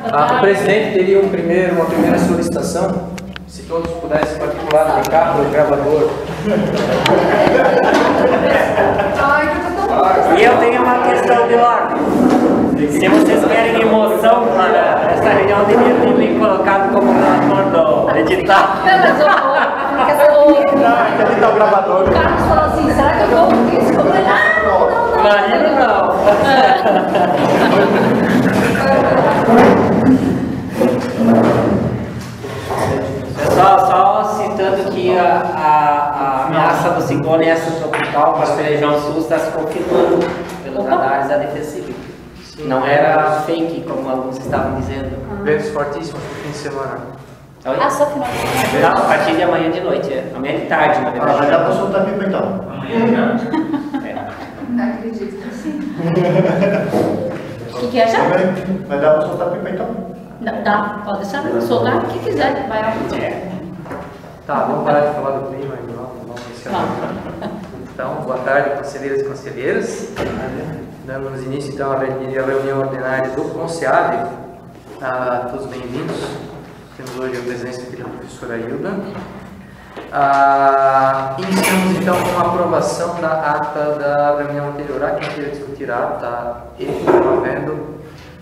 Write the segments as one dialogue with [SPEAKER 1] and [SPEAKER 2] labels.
[SPEAKER 1] O presidente teria uma primeira solicitação, se todos pudessem particular no carro do gravador.
[SPEAKER 2] E eu tenho uma questão de ordem. Se vocês querem emoção para essa reunião, devia ter me colocado como relator do edital.
[SPEAKER 1] Editar o gravador.
[SPEAKER 3] O Carlos falou assim, será que eu vou com isso? Eu falei, não.
[SPEAKER 2] Imagina não. Pessoal, só citando que a ameaça do ciclone tropical para a região sul está se confirmando pelos radares da Defesa Civil. Não era fake, como alguns estavam dizendo.
[SPEAKER 1] Ventos fortíssimos no fim de semana.
[SPEAKER 3] Ah, só final de semana.
[SPEAKER 2] Não, a partir de amanhã de noite, amanhã de tarde, na verdade.
[SPEAKER 4] Vai dar para soltar pipa então.
[SPEAKER 2] Amanhã de tarde.
[SPEAKER 3] Não acredito que sim. O que é já?
[SPEAKER 4] Vai dar para soltar pipa então?
[SPEAKER 3] Não, dá, pode deixar, soltar o que quiser, vai ao
[SPEAKER 1] Tá, vamos parar de falar do clima e vamos iniciar. Então, boa tarde, conselheiros e conselheiras. Damos início então à reunião ordinária do CONSEAB. Todos bem-vindos. Temos hoje a presença aqui da professora Hilda. Iniciamos então com a aprovação da ata da reunião anterior. Há quem queira discutir a ata e não havendo.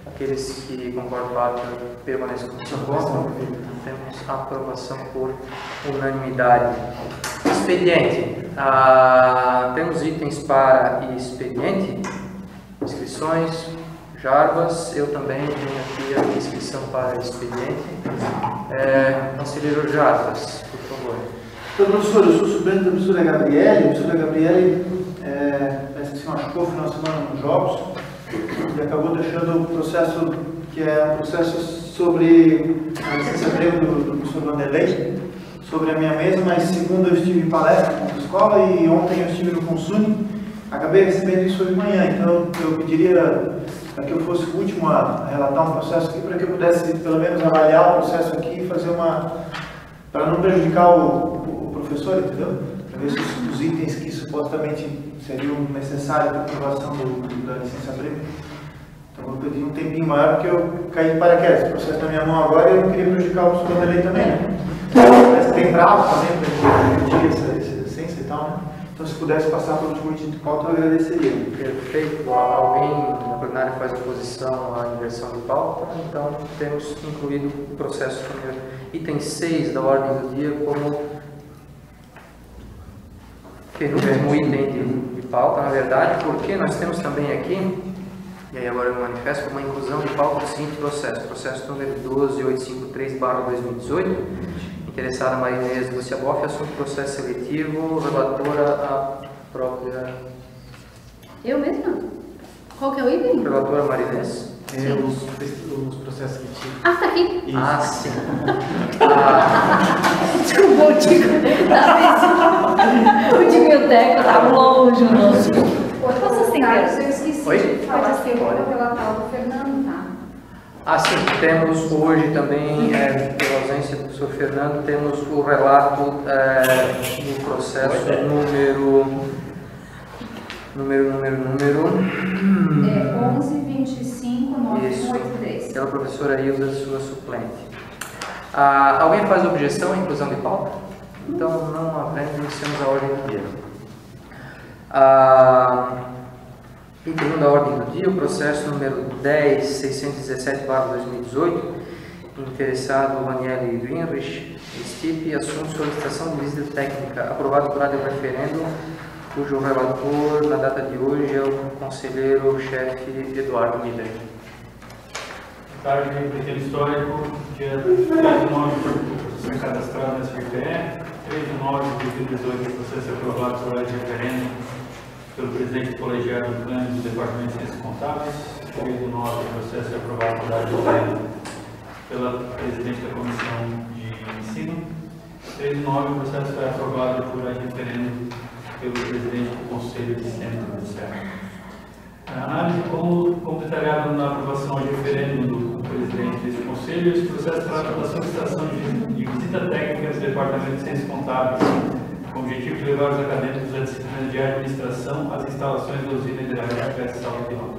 [SPEAKER 1] Aqueles que concordam com a ata permaneçam como se concordam. Temos a aprovação por unanimidade. Expediente. Temos itens para expediente. Inscrições, Jarbas, eu também tenho aqui a inscrição para expediente. Conselheiro Jarbas, por favor.
[SPEAKER 4] Então, professor, eu sou suplente da professora Gabriele. A professora Gabriele parece que se machucou no final de semana nos Jogos e acabou deixando o processo, que é um processo sobre a licença-prêmio do professor Vanderlei, sobre a minha mesa, mas segunda eu estive em palestra na escola e ontem eu estive no Consune. Acabei recebendo isso hoje de manhã, então eu pediria para que eu fosse o último a relatar um processo aqui, para que eu pudesse pelo menos avaliar o processo aqui e fazer para não prejudicar o professor, entendeu? Para ver se os itens que supostamente seriam necessários para a aprovação da licença-prêmio. Então eu pedi um tempinho maior, porque eu caí de paraquedas. O processo está na minha mão agora e eu não queria prejudicar o professor Vanderlei também, né? Parece que tem prazo também para discutir essa licença e tal, né? Então, se pudesse passar para o último item de pauta, eu agradeceria.
[SPEAKER 1] Perfeito. Alguém na plenária faz oposição à inversão de pauta, então temos incluído o processo primeiro. Item 6 da ordem do dia como penúltimo item de pauta, na verdade, porque nós temos também aqui, e aí agora eu manifesto, uma inclusão de pauta do seguinte processo número 12853/2018, interessada Maria Inês Lúcia Boff, assunto processo seletivo, relatora a própria...
[SPEAKER 3] Eu mesma? Qual que é o item?
[SPEAKER 1] Relatora Maria Inês.
[SPEAKER 4] Os processos que tinha.
[SPEAKER 3] Ah, tá aqui.
[SPEAKER 4] Isso.
[SPEAKER 1] Sim.
[SPEAKER 3] Desculpa, o Tico o biblioteca tá longe o nosso. Posso sem Carlos, eu esqueci de falar que eu vou relatar o Fernando, tá?
[SPEAKER 1] Sim, temos hoje também, pela ausência do professor Fernando, temos o relato do processo número 11.25.983. Pela professora Hilda, sua suplente. Alguém faz objeção à inclusão de pauta? Então, não havendo, iniciamos a ordem do dia. Item 1 da ordem do dia, o processo número 10.617/2018, interessado Daniele Greenrich, STIP, assunto solicitação de visita técnica, aprovado por área do referendo, cujo relator, na data de hoje, é o conselheiro-chefe Eduardo Miller.
[SPEAKER 5] Boa tarde, pequeno histórico, dia 3 de 9 o processo é cadastrado na SPPE, 3 de 9 de 2018 o processo é aprovado por área de referendo pelo presidente do colegiado do plano do Departamento de Ciências Contábeis, 3 de 9 o processo é aprovado por área de referendo pela presidente da Comissão de Ensino, 3 de 9 o processo é aprovado por área de referendo pelo presidente do Conselho de Centro do Serra. A análise, como detalhado na aprovação de referendo do presidente desse Conselho, esse processo trata da solicitação de visita técnica do Departamento de Ciências Contábeis, com o objetivo de levar os acadêmicos da disciplina de administração às instalações da usina hidrelétrica de Sala Pilota.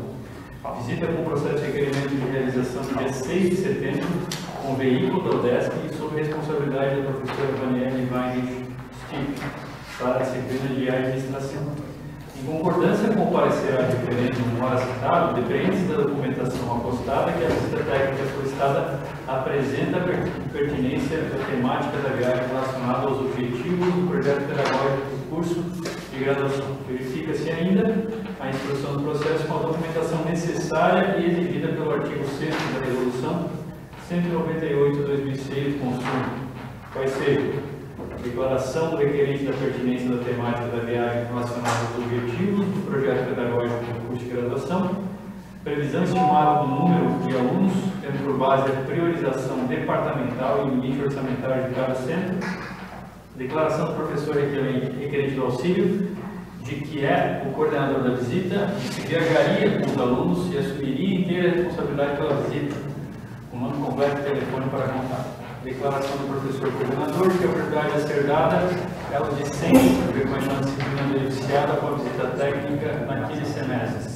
[SPEAKER 5] A visita com o processo de requerimento de realizar realização no dia 6 de setembro, com veículo da UDESC e sob responsabilidade da professora Vaniele Weinstein para a disciplina de administração. Em concordância com o parecer a referendo no hora citado, depende da documentação apostada que a visita técnica solicitada apresenta a pertinência da temática da viagem relacionada aos objetivos do projeto pedagógico do curso de graduação. Verifica-se ainda a instrução do processo com a documentação necessária e exigida pelo artigo 6º da Resolução 198/2006 do Conselho, vai ser declaração do requerente da pertinência da temática da viagem relacionada aos objetivos do projeto pedagógico do curso de graduação, previsão estimada do número de alunos, tendo por base a priorização departamental e limite orçamentário de cada centro, declaração do professor requerente do auxílio, de que é o coordenador da visita, de que viajaria com os alunos e assumiria inteira responsabilidade pela visita, com nome completo e telefone para contato. Declaração do professor coordenador de que a prioridade a ser dada é o discente, frequentando a disciplina beneficiada com a visita técnica naquele semestre.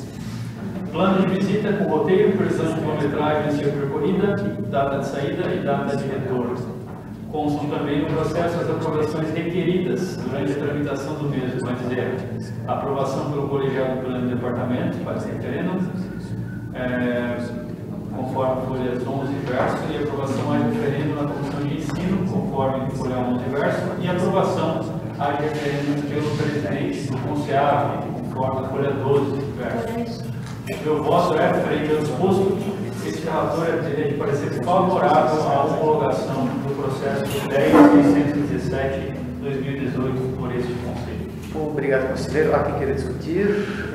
[SPEAKER 5] Plano de visita com roteiro, previsão de quilometragem a ser percorrida, data de saída e data de retorno. Constam também no processo as aprovações requeridas durante a tramitação do mesmo, vai dizer, aprovação pelo colegiado do plano de departamento, para esse referendo, conforme folhas 11 verso, e aprovação a referendo na comissão de ensino, conforme folha 11 verso, e aprovação a referendo pelo presidente do CONSEAV, conforme a folha 12 verso. Meu voto é, frente ao disposto, este relator é de parecer favorável à homologação do processo 10.617/2018 por este Conselho.
[SPEAKER 1] Obrigado, conselheiro. Há quem queira discutir,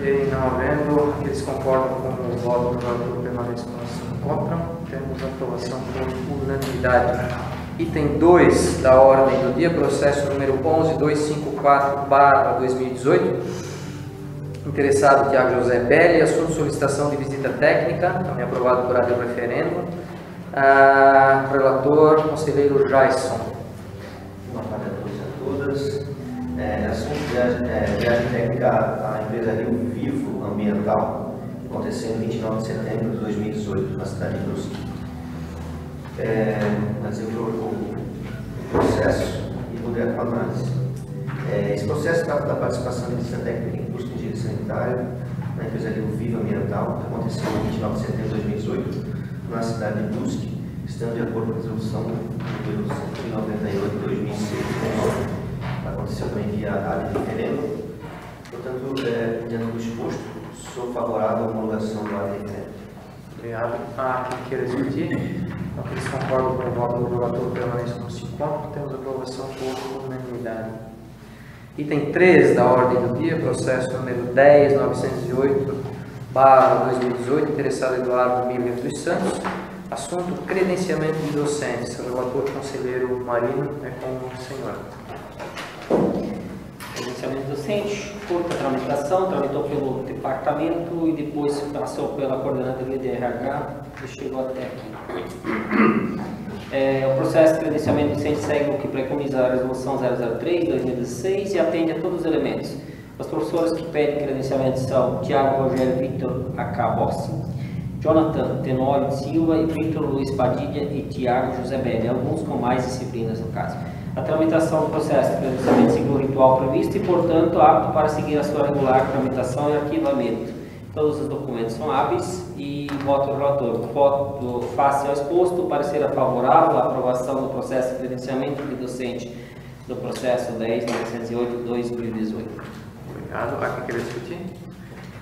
[SPEAKER 1] e não havendo, aqueles concordam com o voto do relator permanece como se encontram. Temos a aprovação por unanimidade. Item 2 da ordem do dia, processo número 11254/2018. Interessado Tiago José Belli, assunto solicitação de visita técnica, também aprovado por ADO referendo. Relator, conselheiro Jason.
[SPEAKER 6] Boa tarde a todos e a todas. Assunto viagem técnica à empresa Rio Vivo Ambiental, aconteceu em 29 de setembro de 2018, na cidade de Brusque. Mas eu vou o processo e vou dar a análise. Esse processo trata da participação de visita técnica em curso de engenharia sanitária na empresa Rio Vivo Ambiental, que aconteceu em 29 de setembro de 2018, na cidade de Brusque, estando de acordo com a resolução número 198 de 2006. Aconteceu também via área de referendo. Portanto, diante do exposto, sou favorável à homologação do área de referendo.
[SPEAKER 1] Obrigado. Há quem queira discutir? Aqueles concordam com o voto do relator permanece como se encontra. Temos aprovação por unanimidade. Item 3 da ordem do dia, processo número 10.908/2018, interessado Eduardo Miller dos Santos, assunto credenciamento de docentes. O relator conselheiro Marino é com o senhor.
[SPEAKER 2] Credenciamento docente, curta tramitação, tramitou pelo departamento e depois passou pela coordenadoria de RH e chegou até aqui. O processo de credenciamento docente segue o que preconiza a resolução 003/2016 e atende a todos os elementos. Os professores que pedem credenciamento são Tiago Rogério Victor Acabossi, Jonathan Tenório Silva e Victor Luiz Padilha e Tiago José Belli, alguns com mais disciplinas no caso. A tramitação do processo de credenciamento seguiu o ritual previsto e, portanto, apto para seguir a sua regular tramitação e arquivamento. Todos os documentos são hábeis e voto do relator. Voto face ao exposto, parecer favorável à aprovação do processo de credenciamento de docente do processo 10.908/2018.
[SPEAKER 1] Obrigado. Há quem queira discutir?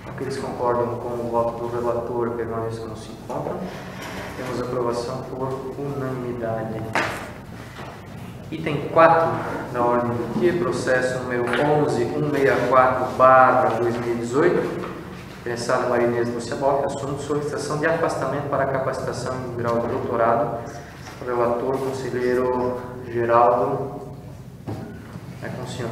[SPEAKER 1] Aqueles concordam com o voto do relator permanece como se encontram. Temos aprovação por unanimidade. Item 4 da ordem do dia, processo número 11.164/2018. Interessado Marinês Lúcia Boff, assunto solicitação de afastamento para capacitação em grau de doutorado. O relator, conselheiro Geraldo, é com o senhor.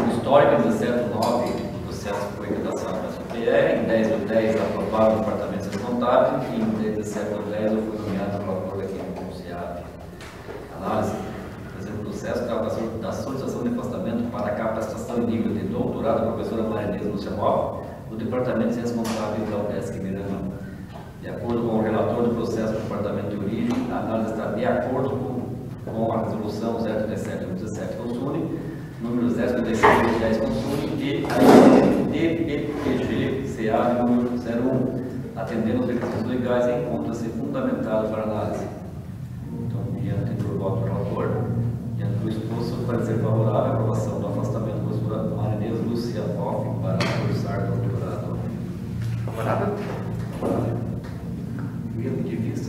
[SPEAKER 7] O histórico 17.9 do processo foi redação da SUPR, em 10/10 aprovado no Departamento de Ciências Contábeis e em 17/10 eu fui nomeado relator aqui no CONSEAV. Análise. O processo trata da solicitação de afastamento para a capacitação em nível de doutorado da professora Marinês Lúcia Boff, do Departamento de Ciências Contábeis da UDESC Miramar. De acordo com o relator do processo, análise está de acordo com a resolução 037/17 Consune, número 056/10 Consune e a DPPG-CA número 01, atendendo os requisitos legais, encontra-se fundamentado para análise. Então, diante do voto do relator, diante do exposto, parecer favorável à aprovação do afastamento da professora Maria Inês Lúcia Hoff para cursar doutorado.
[SPEAKER 1] Favorável?
[SPEAKER 7] Medo de vista,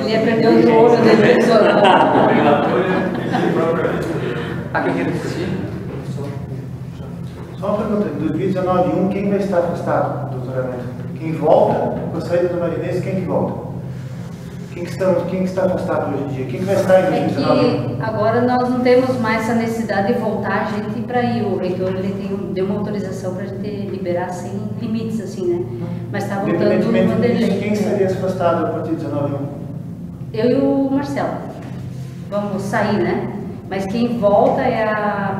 [SPEAKER 3] Ele aprendeu do ouro dele.
[SPEAKER 1] Quem quer discutir?
[SPEAKER 4] Só uma pergunta, em 2019, quem vai estar afastado do doutoramento? Quem volta? Com a saída do Marinês, quem que volta? Quem que está afastado hoje em dia? Quem que vai estar em 2019?
[SPEAKER 3] É que agora nós não temos mais essa necessidade de voltar a gente para ir. O reitor deu uma autorização para a gente liberar sem limites, assim, né? Mas está voltando o Vanderlei.
[SPEAKER 4] Quem estaria afastado a partir de 19?
[SPEAKER 3] Eu e o Marcelo. Vamos sair, né? Mas quem volta é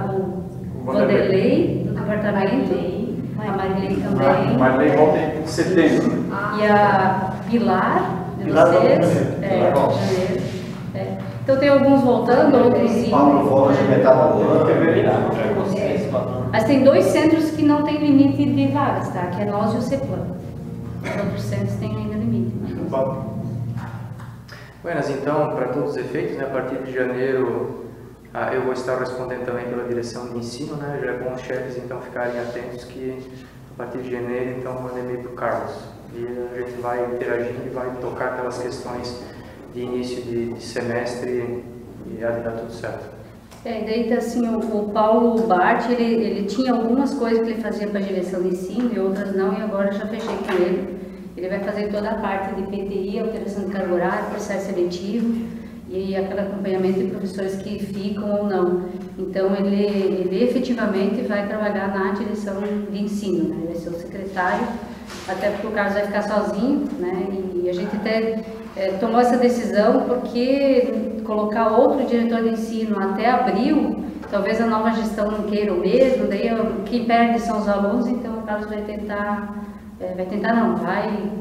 [SPEAKER 3] o Vanderlei, do departamento, a Marilei também.
[SPEAKER 1] Marilei volta em setembro.
[SPEAKER 3] E a Pilar, de
[SPEAKER 4] Pilar
[SPEAKER 3] vocês.
[SPEAKER 4] volta em
[SPEAKER 3] Janeiro. Então tem alguns voltando, outros indo.
[SPEAKER 6] Paulo volta de metade do ano.
[SPEAKER 3] Mas tem 2 centros que não tem limite de vagas, tá? Que é nós e o CEPLAN. Os outros centros têm ainda limite.
[SPEAKER 1] Buenas, então, para todos os efeitos, né, a partir de janeiro eu vou estar respondendo também pela direção de ensino, né? Já é bom os chefes então ficarem atentos que a partir de janeiro então mandei e-mail para o Carlos e a gente vai interagindo e vai tocar aquelas questões de início de semestre e há de dar tudo certo.
[SPEAKER 3] E daí assim, o Paulo Bart, ele tinha algumas coisas que ele fazia para a direção de ensino e outras não, e agora já fechei com ele. Ele vai fazer toda a parte de PTI, alteração de carga horária, processo seletivo e aquele acompanhamento de professores que ficam ou não. Então, ele efetivamente vai trabalhar na direção de ensino, né? Ele vai ser o secretário, até porque o Carlos vai ficar sozinho, né? E a gente até tomou essa decisão porque colocar outro diretor de ensino até abril, talvez a nova gestão não queira o mesmo, daí quem perde são os alunos, então o Carlos vai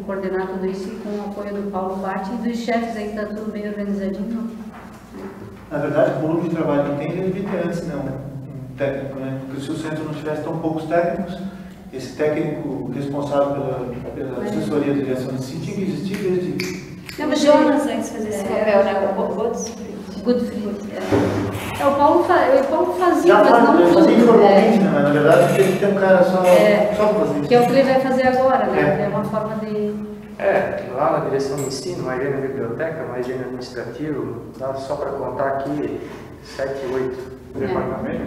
[SPEAKER 3] coordenar tudo isso com o apoio do Paulo Bart e dos chefes aí, que está tudo bem organizadinho.
[SPEAKER 4] Na verdade, o volume de trabalho que tem, ele devia ter antes, não, um técnico, né? Porque se o centro não tivesse tão poucos técnicos, esse técnico responsável pela assessoria da direção de ensino tinha que existir desde...
[SPEAKER 3] O Jonas antes fazia esse papel, né? O Goodfried. O Paulo fazia,
[SPEAKER 4] Já
[SPEAKER 3] mas não
[SPEAKER 4] fazia
[SPEAKER 3] tudo.
[SPEAKER 4] informalmente, né? Mas na verdade tem que ter um cara só para fazer isso.
[SPEAKER 3] Que é o que ele vai fazer agora, né? É uma forma de...
[SPEAKER 1] Lá na direção de ensino, mais higiene na biblioteca, mais higiene administrativo, dá só para contar aqui 7, 8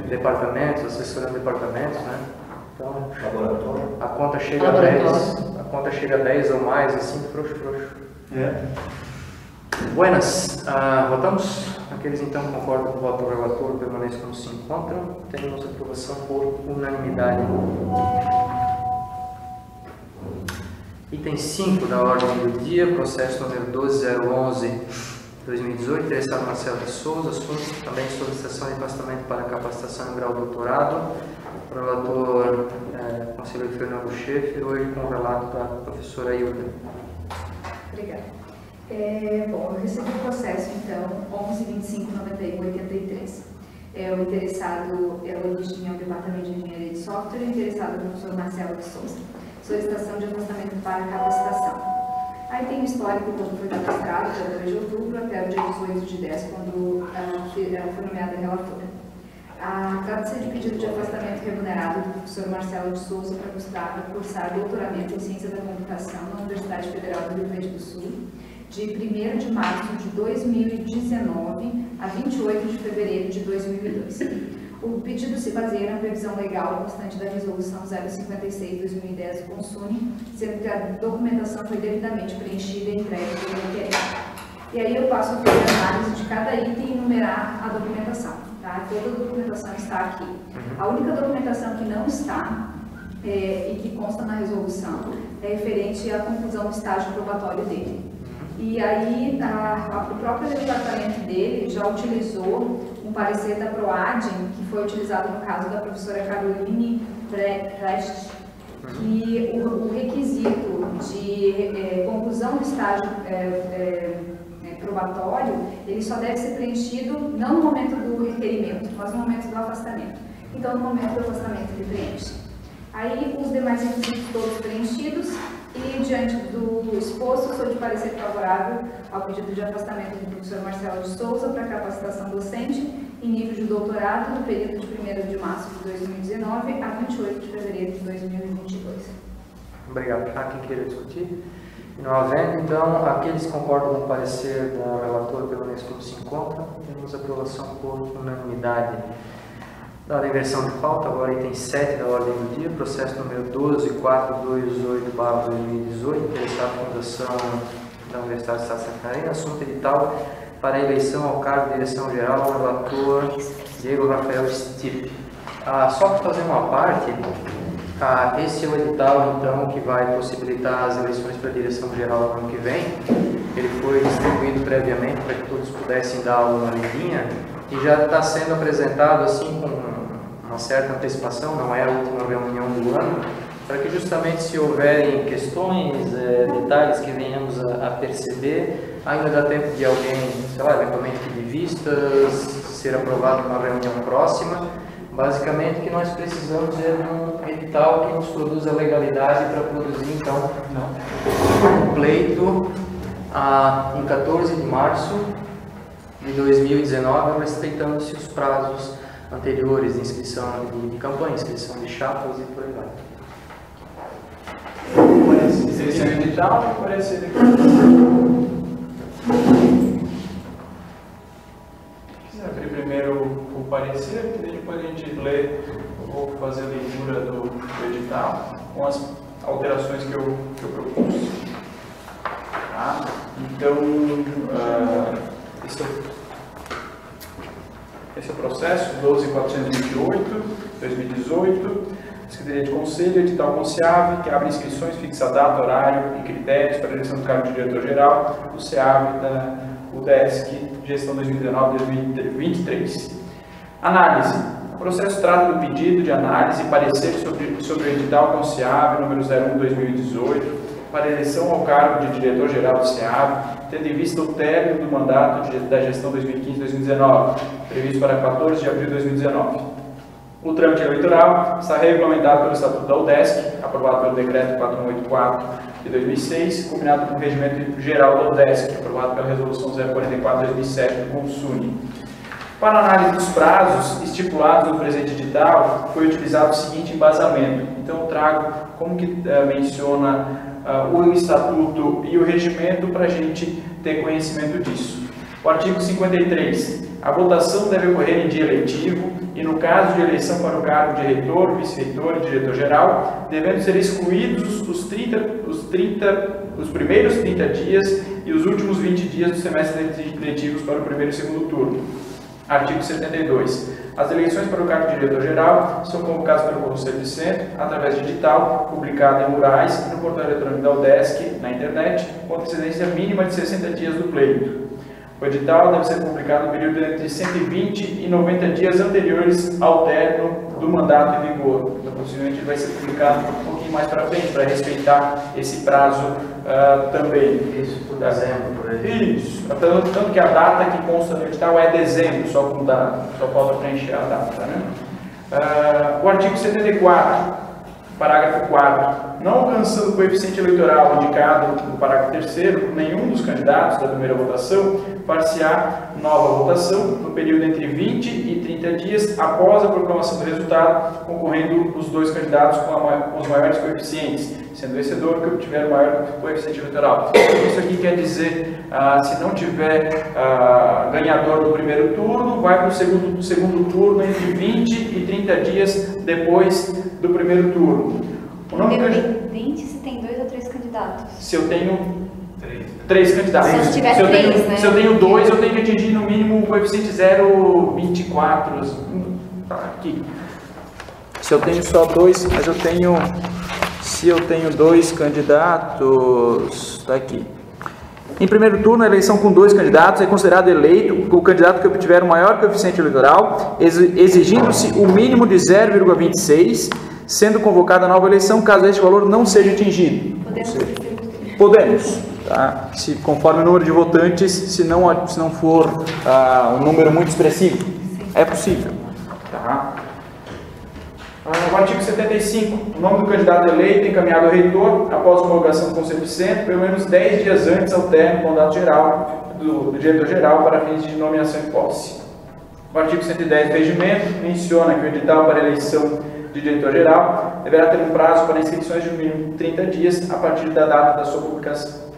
[SPEAKER 1] departamentos, assessorando departamentos, né? Então,
[SPEAKER 6] Laboratório.
[SPEAKER 1] a conta chega a 10 ou mais, assim, frouxo. Buenas, votamos. Aqueles então que concordam com o voto do relator permaneçam como se encontram. Temos aprovação por unanimidade. Item 5 da ordem do dia, processo número 12011/2018, interessado Marcelo de Souza, assunto também solicitação de afastamento para capacitação em grau doutorado. O relator, conselheiro Fernando Schaeffer, hoje com o relato da professora Hilda.
[SPEAKER 8] Obrigada. Bom, eu recebi o processo, então, 11.25.91.83. O interessado é o origem ao Departamento de Engenharia de Software, o interessado é o professor Marcelo de Souza. Solicitação de afastamento para capacitação. Aí tem o histórico quando foi cadastrado, dia 2 de outubro até o dia 18 de 10, quando foi nomeada a relatora. Trata-se de pedido de afastamento remunerado do professor Marcelo de Souza para cursar doutoramento em Ciência da Computação na Universidade Federal do Rio Grande do Sul, de 1º de março de 2019 a 28 de fevereiro de 2002. O pedido se baseia na previsão legal constante da Resolução 056/2010 do Consune, sendo que a documentação foi devidamente preenchida e entregue pelo requerente. E aí eu passo a fazer a análise de cada item e enumerar a documentação. Tá? Toda a documentação está aqui. A única documentação que não está e que consta na resolução é referente à conclusão do estágio probatório dele. E aí o próprio departamento dele já utilizou um parecer da PROADEM, que foi utilizado no caso da professora Caroline Precht, que o requisito de probatório, ele só deve ser preenchido não no momento do requerimento, mas no momento do afastamento. Então, no momento do afastamento, ele preenche. Aí, os demais requisitos todos preenchidos e, diante do exposto, sou de parecer favorável ao pedido de afastamento do professor Marcelo de Souza para capacitação docente em nível de doutorado no período de 1º de março de 2019 a 28 de fevereiro de 2022.
[SPEAKER 1] Obrigado. Há quem queira discutir? E não havendo, então, aqueles que concordam com o parecer da relatora permanece como se encontra. Temos aprovação por unanimidade. Dada a inversão de pauta, agora item 7 da ordem do dia, processo número 12428/2018, interessado à Fundação da Universidade do Estado de Santa Catarina, assunto edital para a eleição ao cargo de direção-geral, relator Diego Rafael Stipe. Só para fazer uma parte, esse é o edital, então, que vai possibilitar as eleições para a direção-geral no ano que vem. Ele foi distribuído previamente para que todos pudessem dar uma lidinha e já está sendo apresentado assim com uma certa antecipação, não é a última reunião do ano, para que justamente se houverem questões, detalhes que venhamos a perceber, ainda dá tempo de alguém, sei lá, eventualmente pedir vistas, ser aprovado numa reunião próxima. Basicamente, o que nós precisamos é de um edital que nos produza legalidade para produzir, então, um pleito em 14 de março de 2019, respeitando-se os prazos anteriores de inscrição de campanha, inscrição de chapas e por aí vai.
[SPEAKER 9] Esse é o edital, parece ele. Quiser abrir primeiro o parecer, que depois a gente lê, eu vou fazer a leitura do edital com as alterações que eu propus. Tá? Então, esse é o processo 12.428/2018, Secretaria de Conselho, edital com SEAV, que abre inscrições, fixa data, horário e critérios para a eleição do cargo de diretor-geral do SEAV da UDESC, gestão 2019-2023. Análise. O processo trata do pedido de análise e parecer sobre o edital com SEAV número 01/2018 para a eleição ao cargo de diretor-geral do SEAV, tendo em vista o término do mandato da gestão 2015-2019, previsto para 14 de abril de 2019. O trâmite eleitoral está regulamentado pelo Estatuto da UDESC, aprovado pelo Decreto 4184 de 2006, combinado com o Regimento Geral da UDESC, aprovado pela Resolução 044 de 2007 do CONSUNE. Para a análise dos prazos estipulados no presente edital, foi utilizado o seguinte embasamento. Então, eu trago como que menciona o Estatuto e o Regimento para a gente ter conhecimento disso. O artigo 53. A votação deve ocorrer em dia letivo e, no caso de eleição para o cargo de reitor, vice-reitor e diretor-geral, devendo ser excluídos os primeiros 30 dias e os últimos 20 dias do semestre letivos para o primeiro e segundo turno. Artigo 72. As eleições para o cargo de diretor-geral são convocadas pelo Conselho de Centro, através de edital, publicado em murais e no portal eletrônico da UDESC, na internet, com antecedência mínima de 60 dias do pleito. O edital deve ser publicado no período entre 120 e 90 dias anteriores ao término do mandato em vigor. Então, possivelmente, ele vai ser publicado um pouquinho mais para frente, para respeitar esse prazo também.
[SPEAKER 1] Isso, por dezembro, por aí.
[SPEAKER 9] Isso. Tanto que a data que consta no edital é dezembro, só com data, só falta preencher a data. Né? O artigo 74. Parágrafo 4º. Não alcançando o coeficiente eleitoral indicado no parágrafo 3º por nenhum dos candidatos da primeira votação, far-se-á nova votação no período entre 20 e 30 dias após a proclamação do resultado, concorrendo os dois candidatos com os maiores coeficientes, sendo vencedor que obtiver o maior coeficiente eleitoral. Isso aqui quer dizer, se não tiver ganhador do primeiro turno, vai para o segundo turno entre 20 e 30 dias depois do primeiro turno.
[SPEAKER 8] Independente se tem 2 ou 3 candidatos.
[SPEAKER 9] Se eu tenho 3 candidatos.
[SPEAKER 8] Se tiver 3, né?
[SPEAKER 9] Se eu tenho 2, eu tenho que atingir no mínimo o coeficiente 0,24. Tá aqui. Se eu tenho só 2, mas eu tenho... Se eu tenho 2 candidatos... Está aqui. Em primeiro turno, a eleição com 2 candidatos é considerado eleito o candidato que obtiver o maior coeficiente eleitoral, exigindo-se o mínimo de 0,26, sendo convocada a nova eleição caso este valor não seja atingido.
[SPEAKER 8] Podemos.
[SPEAKER 9] Podemos. tá? Conforme o número de votantes, se não for um número muito expressivo. É possível. Tá? O artigo 75. O nome do candidato eleito encaminhado ao reitor após homologação do Conselho de Centro, pelo menos 10 dias antes ao término do mandato geral do diretor-geral para fins de nomeação e posse. O artigo 110 do regimento menciona que o edital para eleição de diretor-geral deverá ter um prazo para inscrições de no mínimo 30 dias a partir da data da sua publicação.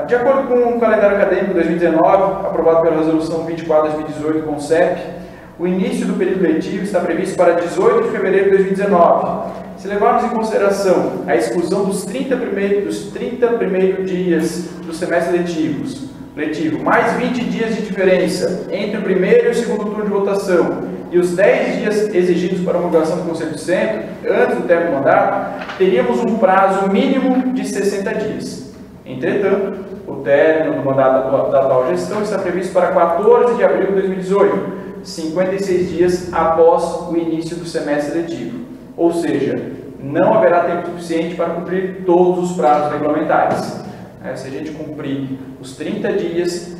[SPEAKER 9] De acordo com o calendário acadêmico 2019, aprovado pela Resolução 24/2018 com o CEP, o início do período letivo está previsto para 18 de fevereiro de 2019. Se levarmos em consideração a exclusão dos 30 primeiros dias do semestre letivo, mais 20 dias de diferença entre o primeiro e o segundo turno de votação e os 10 dias exigidos para a homologação do Conselho de Centro, antes do término do mandato, teríamos um prazo mínimo de 60 dias. Entretanto, o término do mandato da atual gestão está previsto para 14 de abril de 2018, 56 dias após o início do semestre letivo. Ou seja, não haverá tempo suficiente para cumprir todos os prazos regulamentares. Se a gente cumprir os 30 dias,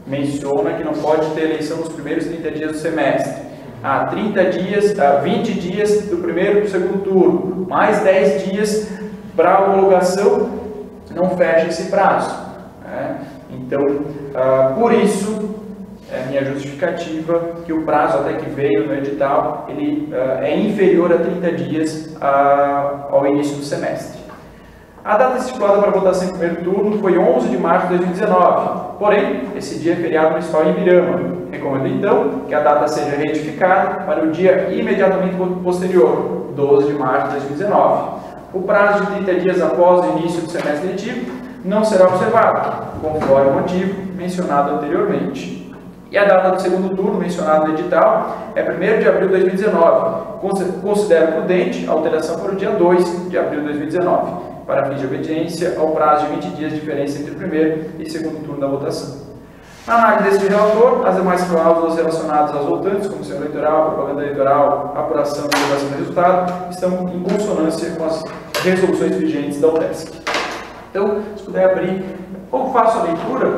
[SPEAKER 9] menciona que não pode ter eleição nos primeiros 30 dias do semestre. 20 dias do primeiro e do segundo turno, mais 10 dias para a homologação, não fecha esse prazo. Então, por isso, é a minha justificativa que o prazo até que veio no edital, ele é inferior a 30 dias ao início do semestre. A data estipulada para votação em primeiro turno foi 11 de março de 2019, porém, esse dia é feriado municipal em Ibirama. Recomendo então que a data seja retificada para o dia imediatamente posterior, 12 de março de 2019. O prazo de 30 dias após o início do semestre letivo não será observado, conforme o motivo mencionado anteriormente. E a data do segundo turno mencionado no edital é 1º de abril de 2019. Considero prudente a alteração para o dia 2 de abril de 2019, para fins de obediência ao prazo de 20 dias de diferença entre o primeiro e segundo turno da votação. Na análise deste relator, as demais cláusulas relacionadas aos votantes, comissão eleitoral, propaganda eleitoral, apuração e divulgação do resultado, estão em consonância com as resoluções vigentes da UDESC. Então, se puder abrir, ou faço a leitura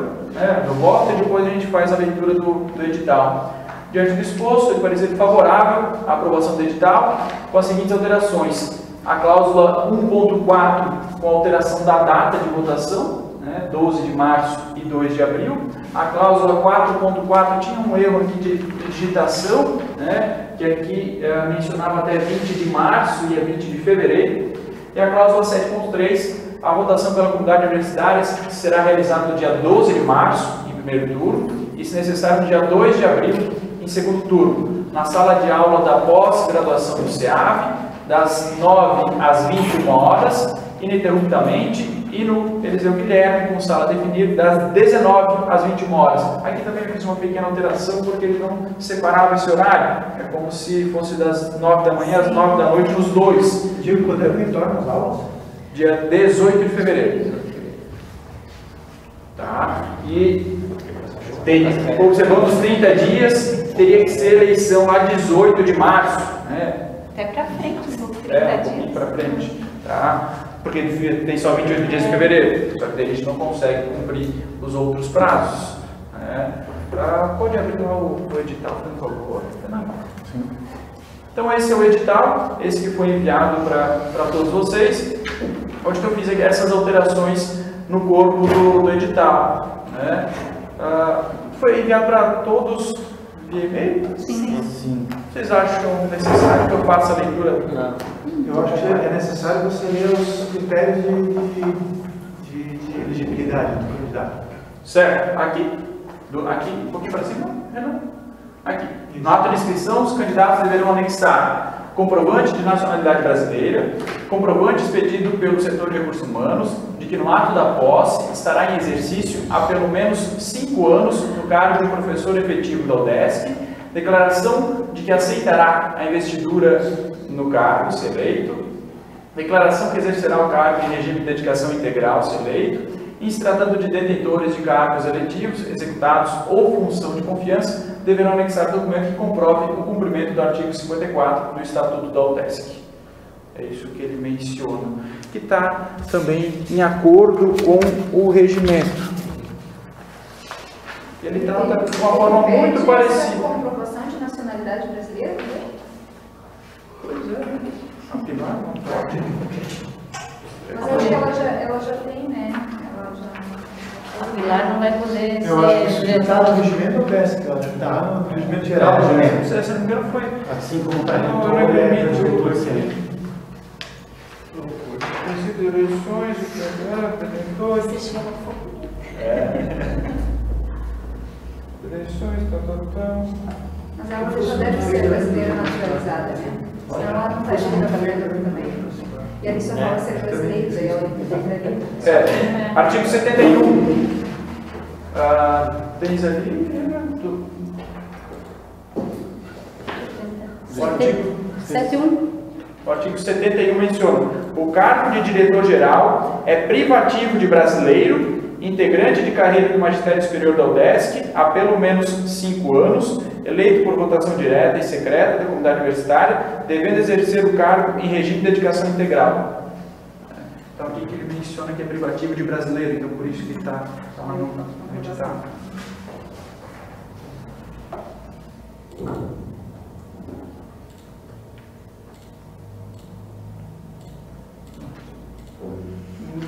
[SPEAKER 9] do voto e depois a gente faz a leitura do edital. Diante do exposto, é parecer favorável à aprovação do edital com as seguintes alterações. A cláusula 1.4, com alteração da data de votação, 12 de março e 2 de abril. A cláusula 4.4 tinha um erro aqui de digitação, que aqui mencionava até 20 de março e 20 de fevereiro. E a cláusula 7.3, a votação pela comunidade universitária será realizada no dia 12 de março, em primeiro turno, e, se necessário, no dia 2 de abril, em segundo turno, na sala de aula da pós-graduação do CEAV, das 9 às 21 horas, ininterruptamente, e no Eliseu Guilherme, com sala definida, das 19 às 21 horas. Aqui também eu fiz uma pequena alteração, porque ele não separava esse horário. É como se fosse das 9 da manhã às 9 da noite, nos dois.
[SPEAKER 4] Digo, quando é que retorna as aulas?
[SPEAKER 9] Dia 18 de fevereiro. Tá? E observando os 30 dias, teria que ser eleição lá 18 de março.
[SPEAKER 8] Até para frente, um pouco, 30
[SPEAKER 9] um
[SPEAKER 8] dias.
[SPEAKER 9] pouquinho para frente. Tá? Porque tem só 28 dias de fevereiro, só que a gente não consegue cumprir os outros prazos. Pode abrir lá o edital, por favor. Então esse é o edital, esse que foi enviado para todos vocês, onde eu fiz aqui essas alterações no corpo do edital. Foi enviado para todos via e-mail?
[SPEAKER 3] Sim.
[SPEAKER 9] Vocês acham necessário que eu faça a leitura?
[SPEAKER 2] Não.
[SPEAKER 4] Eu acho que é necessário você ler os critérios de elegibilidade do candidato.
[SPEAKER 9] Certo. Aqui, um pouquinho para cima, Renan. Aqui. No ato de inscrição, os candidatos deverão anexar comprovante de nacionalidade brasileira, comprovante expedido pelo setor de recursos humanos, de que no ato da posse estará em exercício há pelo menos 5 anos no cargo de professor efetivo da UDESC, declaração de que aceitará a investidura no cargo, se eleito, declaração que exercerá o cargo em regime de dedicação integral, se eleito, e se tratando de detentores de cargos eletivos, executados ou função de confiança, deverão anexar documento que comprove o cumprimento do artigo 54 do Estatuto da UDESC. É isso que ele menciona. que está também em acordo com o regimento. Ele trata de uma forma muito parecida.
[SPEAKER 8] Com comprovação de nacionalidade brasileira?
[SPEAKER 9] Pois é. A Pilar não pode.
[SPEAKER 8] Mas acho que ela já tem, né?
[SPEAKER 3] O Pilar não vai poder
[SPEAKER 4] Eu acho que isso
[SPEAKER 3] ser
[SPEAKER 4] está no regimento ou PESC, eu acho que está no regimento geral.
[SPEAKER 9] Se não me engano, foi.
[SPEAKER 4] Assim como está
[SPEAKER 9] No
[SPEAKER 4] no
[SPEAKER 9] regulamento
[SPEAKER 4] prefeitura.
[SPEAKER 9] Considerações, pretensões. Pretensões, tal.
[SPEAKER 8] Mas ela já deve ser brasileira naturalizada, né? Senão ela não está chegando a trabalhando também. E ali só fala ser brasileiro, daí ela entra.
[SPEAKER 9] Artigo 71. Tens ali. O artigo
[SPEAKER 3] 71.
[SPEAKER 9] O artigo 71 menciona: o cargo de diretor-geral é privativo de brasileiro, integrante de carreira do Magistério Superior da UDESC há pelo menos 5 anos, eleito por votação direta e secreta da comunidade universitária, devendo exercer o cargo em regime de dedicação integral. Então aqui que ele menciona que é privativo de brasileiro, então por isso que está lá no edital.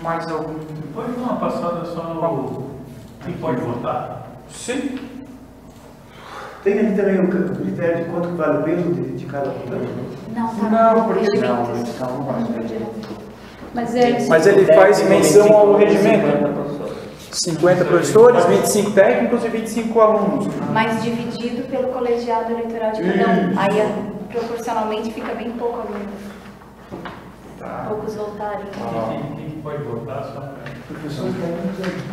[SPEAKER 9] Mais algum?
[SPEAKER 5] Foi uma passada só no... Quem pode votar?
[SPEAKER 9] Sim.
[SPEAKER 4] Tem ali também o critério de quanto vale o peso de cada votante?
[SPEAKER 9] Não, porque
[SPEAKER 3] Mas
[SPEAKER 9] ele faz menção ao regimento. 50 professores, 25 técnicos e 25 alunos.
[SPEAKER 10] Mas dividido pelo colegiado eleitoral de cada um. Aí, proporcionalmente, fica bem pouco aluno.
[SPEAKER 9] Tá.
[SPEAKER 10] Poucos votarem.
[SPEAKER 5] Quem pode votar só para...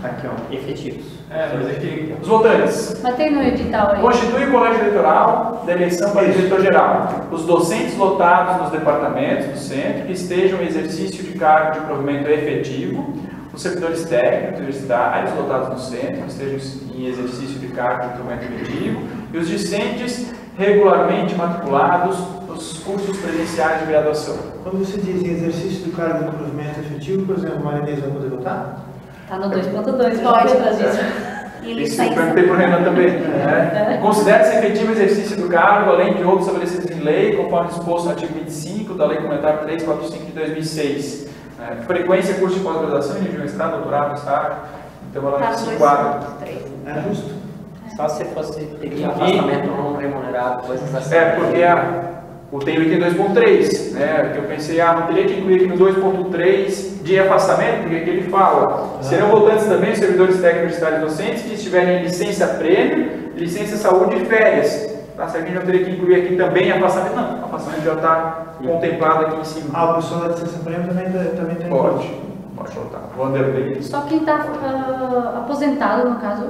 [SPEAKER 9] Aqui, ó.
[SPEAKER 2] Efetivos.
[SPEAKER 5] Mas é que...
[SPEAKER 9] Os votantes.
[SPEAKER 3] Mas tem no edital aí.
[SPEAKER 9] Constitui o colégio eleitoral da eleição para diretor-geral. Os docentes lotados nos departamentos do centro que estejam em exercício de cargo de provimento efetivo, os servidores técnicos universitários lotados no centro que estejam em exercício de cargo de provimento efetivo e os discentes regularmente matriculados nos cursos presenciais de graduação.
[SPEAKER 4] Quando você diz em exercício do cargo de provimento efetivo, por exemplo, a Marinês vai poder votar?
[SPEAKER 3] Está no 2.2.
[SPEAKER 10] Pode.
[SPEAKER 3] Isso.
[SPEAKER 9] Isso eu perguntei para o Renan também. Considera-se efetivo exercício do cargo, além de outros estabelecidos em lei, conforme disposto no artigo 25 da Lei Complementar 345 de 2006. Frequência, curso de pós-graduação, nível de mestrado, doutorado, estágio. Então ela se enquadra.
[SPEAKER 4] É justo.
[SPEAKER 2] Só se fosse pedir afastamento não remunerado, coisas assim.
[SPEAKER 9] Porque tem o item 2.3, né? Que eu pensei, não teria que incluir aqui no 2.3 de afastamento, porque aqui ele fala: serão votantes também os servidores técnicos universitários docentes que estiverem em licença prêmio, licença saúde e férias. Tá? Se a gente não teria que incluir aqui também afastamento, não, afastamento já está contemplado aqui em cima.
[SPEAKER 4] O pessoal da licença prêmio também tem.
[SPEAKER 9] Pode votar. Vanderlei.
[SPEAKER 3] Só quem está aposentado, no caso.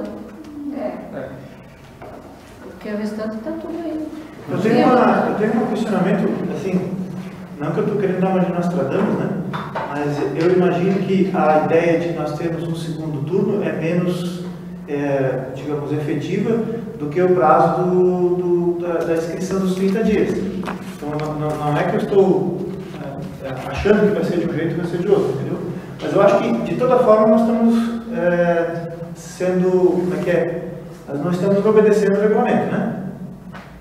[SPEAKER 3] Porque o restante está tudo aí.
[SPEAKER 4] Eu tenho um questionamento, assim, não que eu estou querendo dar uma de Nostradamus, né? Mas eu imagino que a ideia de nós termos um segundo turno é menos, digamos, efetiva do que o prazo da inscrição dos 30 dias. Então, não é que eu estou achando que vai ser de um jeito e vai ser de outro, entendeu? Mas eu acho que, de toda forma, nós estamos sendo, como é que é? Nós não estamos obedecendo o regulamento, né?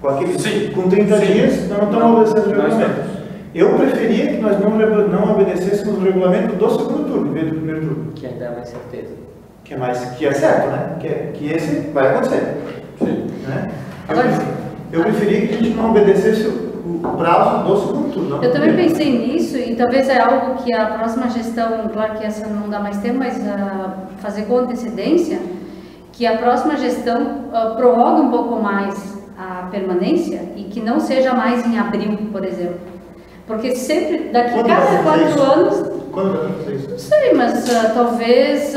[SPEAKER 4] Com 30 dias, nós não estamos obedecendo o regulamento. Eu preferia que nós não obedecêssemos o regulamento do segundo turno, em vez do primeiro turno.
[SPEAKER 2] Que ainda é mais certeza.
[SPEAKER 4] Que é certo, né? Que esse vai acontecer.
[SPEAKER 9] Sim.
[SPEAKER 4] Né? Eu preferia que a gente não obedecesse o prazo do segundo turno.
[SPEAKER 3] Eu também pensei nisso e talvez é algo que a próxima gestão, claro que essa não dá mais tempo, mas fazer com antecedência, que a próxima gestão prorrogue um pouco mais a permanência e que não seja mais em abril, por exemplo. Porque sempre, daqui a cada 4 anos...
[SPEAKER 4] Quando vai acontecer isso?
[SPEAKER 3] Não sei, mas talvez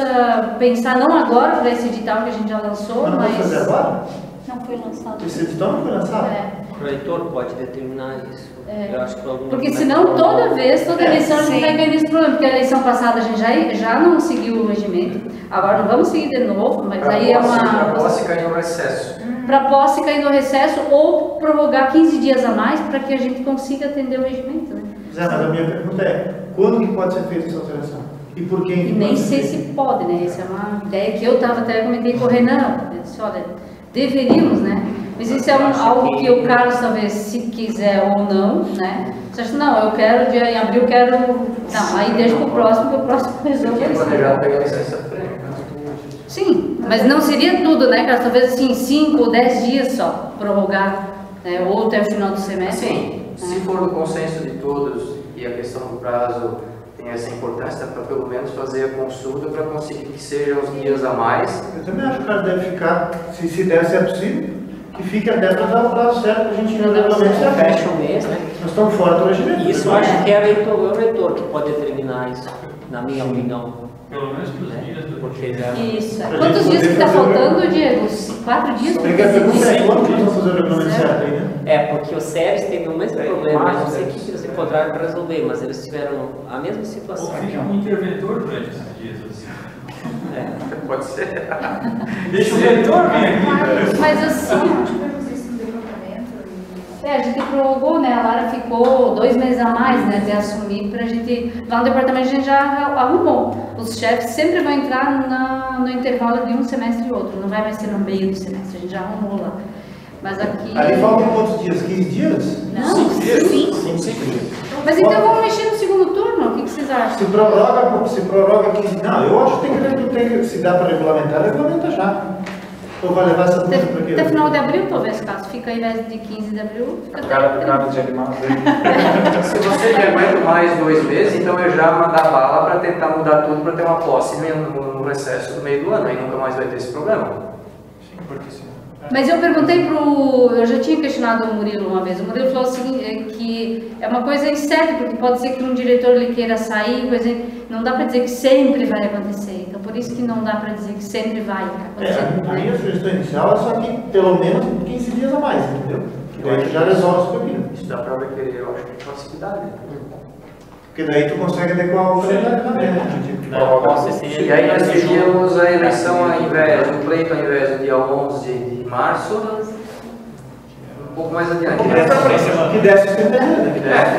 [SPEAKER 3] pensar não agora para esse edital que a gente já lançou,
[SPEAKER 4] Mas não pode fazer agora?
[SPEAKER 10] Não foi lançado.
[SPEAKER 4] Esse edital não foi lançado?
[SPEAKER 2] O eleitor pode determinar isso. Eu acho que
[SPEAKER 3] porque senão toda eleição a gente vai cair nesse problema, porque a eleição passada a gente já não seguiu o regimento, agora não vamos seguir de novo, mas aí é uma...
[SPEAKER 1] Para posse cair no recesso.
[SPEAKER 3] Para posse cair no recesso ou prorrogar 15 dias a mais para que a gente consiga atender o regimento, né?
[SPEAKER 4] Zé, mas a minha pergunta é, quando que pode ser feita essa alteração? E por quem?
[SPEAKER 3] E nem sei se pode, né? Essa é uma ideia que eu estava até comentei com o Renan. Eu disse, olha, deveríamos, né? Mas isso é algo que o Carlos talvez, se quiser ou não, né? Você acha, não, eu quero, em abril eu quero... Não, aí deixa para o próximo, que o próximo resolve isso.
[SPEAKER 1] Planejado pegar licença prêmio.
[SPEAKER 3] Sim, mas não seria tudo, né, Carlos? Talvez assim, 5 ou 10 dias só, prorrogar, né? Ou até o final do semestre.
[SPEAKER 1] Sim, se for do consenso de todos e a questão do prazo tem essa importância, para pelo menos fazer a consulta para conseguir que sejam os dias a mais.
[SPEAKER 4] Eu também acho que o cara deve ficar, se der, se é possível, que fique até para dar o prazo certo para a gente ir no regulamento certo.
[SPEAKER 2] Fecha o mês, né?
[SPEAKER 4] Nós estamos fora do regimento.
[SPEAKER 2] Isso eu acho que é o reitor que pode determinar isso, na minha opinião.
[SPEAKER 5] Pelo menos para os dias do
[SPEAKER 3] Isso. Quantos dias que está faltando, Diego? 4 dias?
[SPEAKER 4] Porque a pergunta é quando nós vamos fazer o regulamento certo aí, né?
[SPEAKER 2] É, porque o SERES teve o mesmo problema, eu não sei o que eles encontraram para resolver, mas eles tiveram a mesma situação.
[SPEAKER 5] Ou fica um interventor durante esses dias, assim.
[SPEAKER 1] Pode ser.
[SPEAKER 5] Deixa o reitor vir aqui.
[SPEAKER 3] Mas assim... a gente prorrogou, né? A Lara ficou 2 meses a mais, né? De assumir pra gente... Lá no departamento a gente já arrumou. Os chefes sempre vão entrar no intervalo de um semestre e outro. Não vai mais ser no meio do semestre. A gente já arrumou lá. Mas aqui...
[SPEAKER 4] Ali faltam quantos dias? 15 dias?
[SPEAKER 3] Não,
[SPEAKER 4] 5 dias?
[SPEAKER 3] 5
[SPEAKER 4] dias.
[SPEAKER 3] Mas então vamos mexer no segundo turno? O que vocês acham?
[SPEAKER 4] Se prorroga 15... Não, eu acho que tem que se dá para regulamentar, regulamenta já. Ou vai levar essa dúvida para quê?
[SPEAKER 3] Até final de abril, talvez, caso fica ao invés de 15 de abril, fica até
[SPEAKER 9] Cada dia de março.
[SPEAKER 1] Se você já aguenta mais 2 meses, então eu já mandar bala para tentar mudar tudo para ter uma posse no recesso do meio do ano, aí nunca mais vai ter esse problema.
[SPEAKER 9] Sim, porque sim.
[SPEAKER 3] Mas eu perguntei eu já tinha questionado o Murilo uma vez, o Murilo falou assim, que é uma coisa incerta, porque pode ser que um diretor ele queira sair, por exemplo, não dá para dizer que sempre vai acontecer, então por isso que não dá para dizer que sempre vai acontecer.
[SPEAKER 4] A minha sugestão inicial é só que pelo menos 15 dias a mais, entendeu? E aí já resolve esse pepino.
[SPEAKER 1] Isso dá para querer, eu acho que facilidade.
[SPEAKER 4] Porque daí tu consegue adequar o calendário também, né?
[SPEAKER 1] E aí nós teríamos a eleição ao invés, o pleito ao invés do dia 11 de março, um pouco mais adiante.
[SPEAKER 4] Que desse se entender.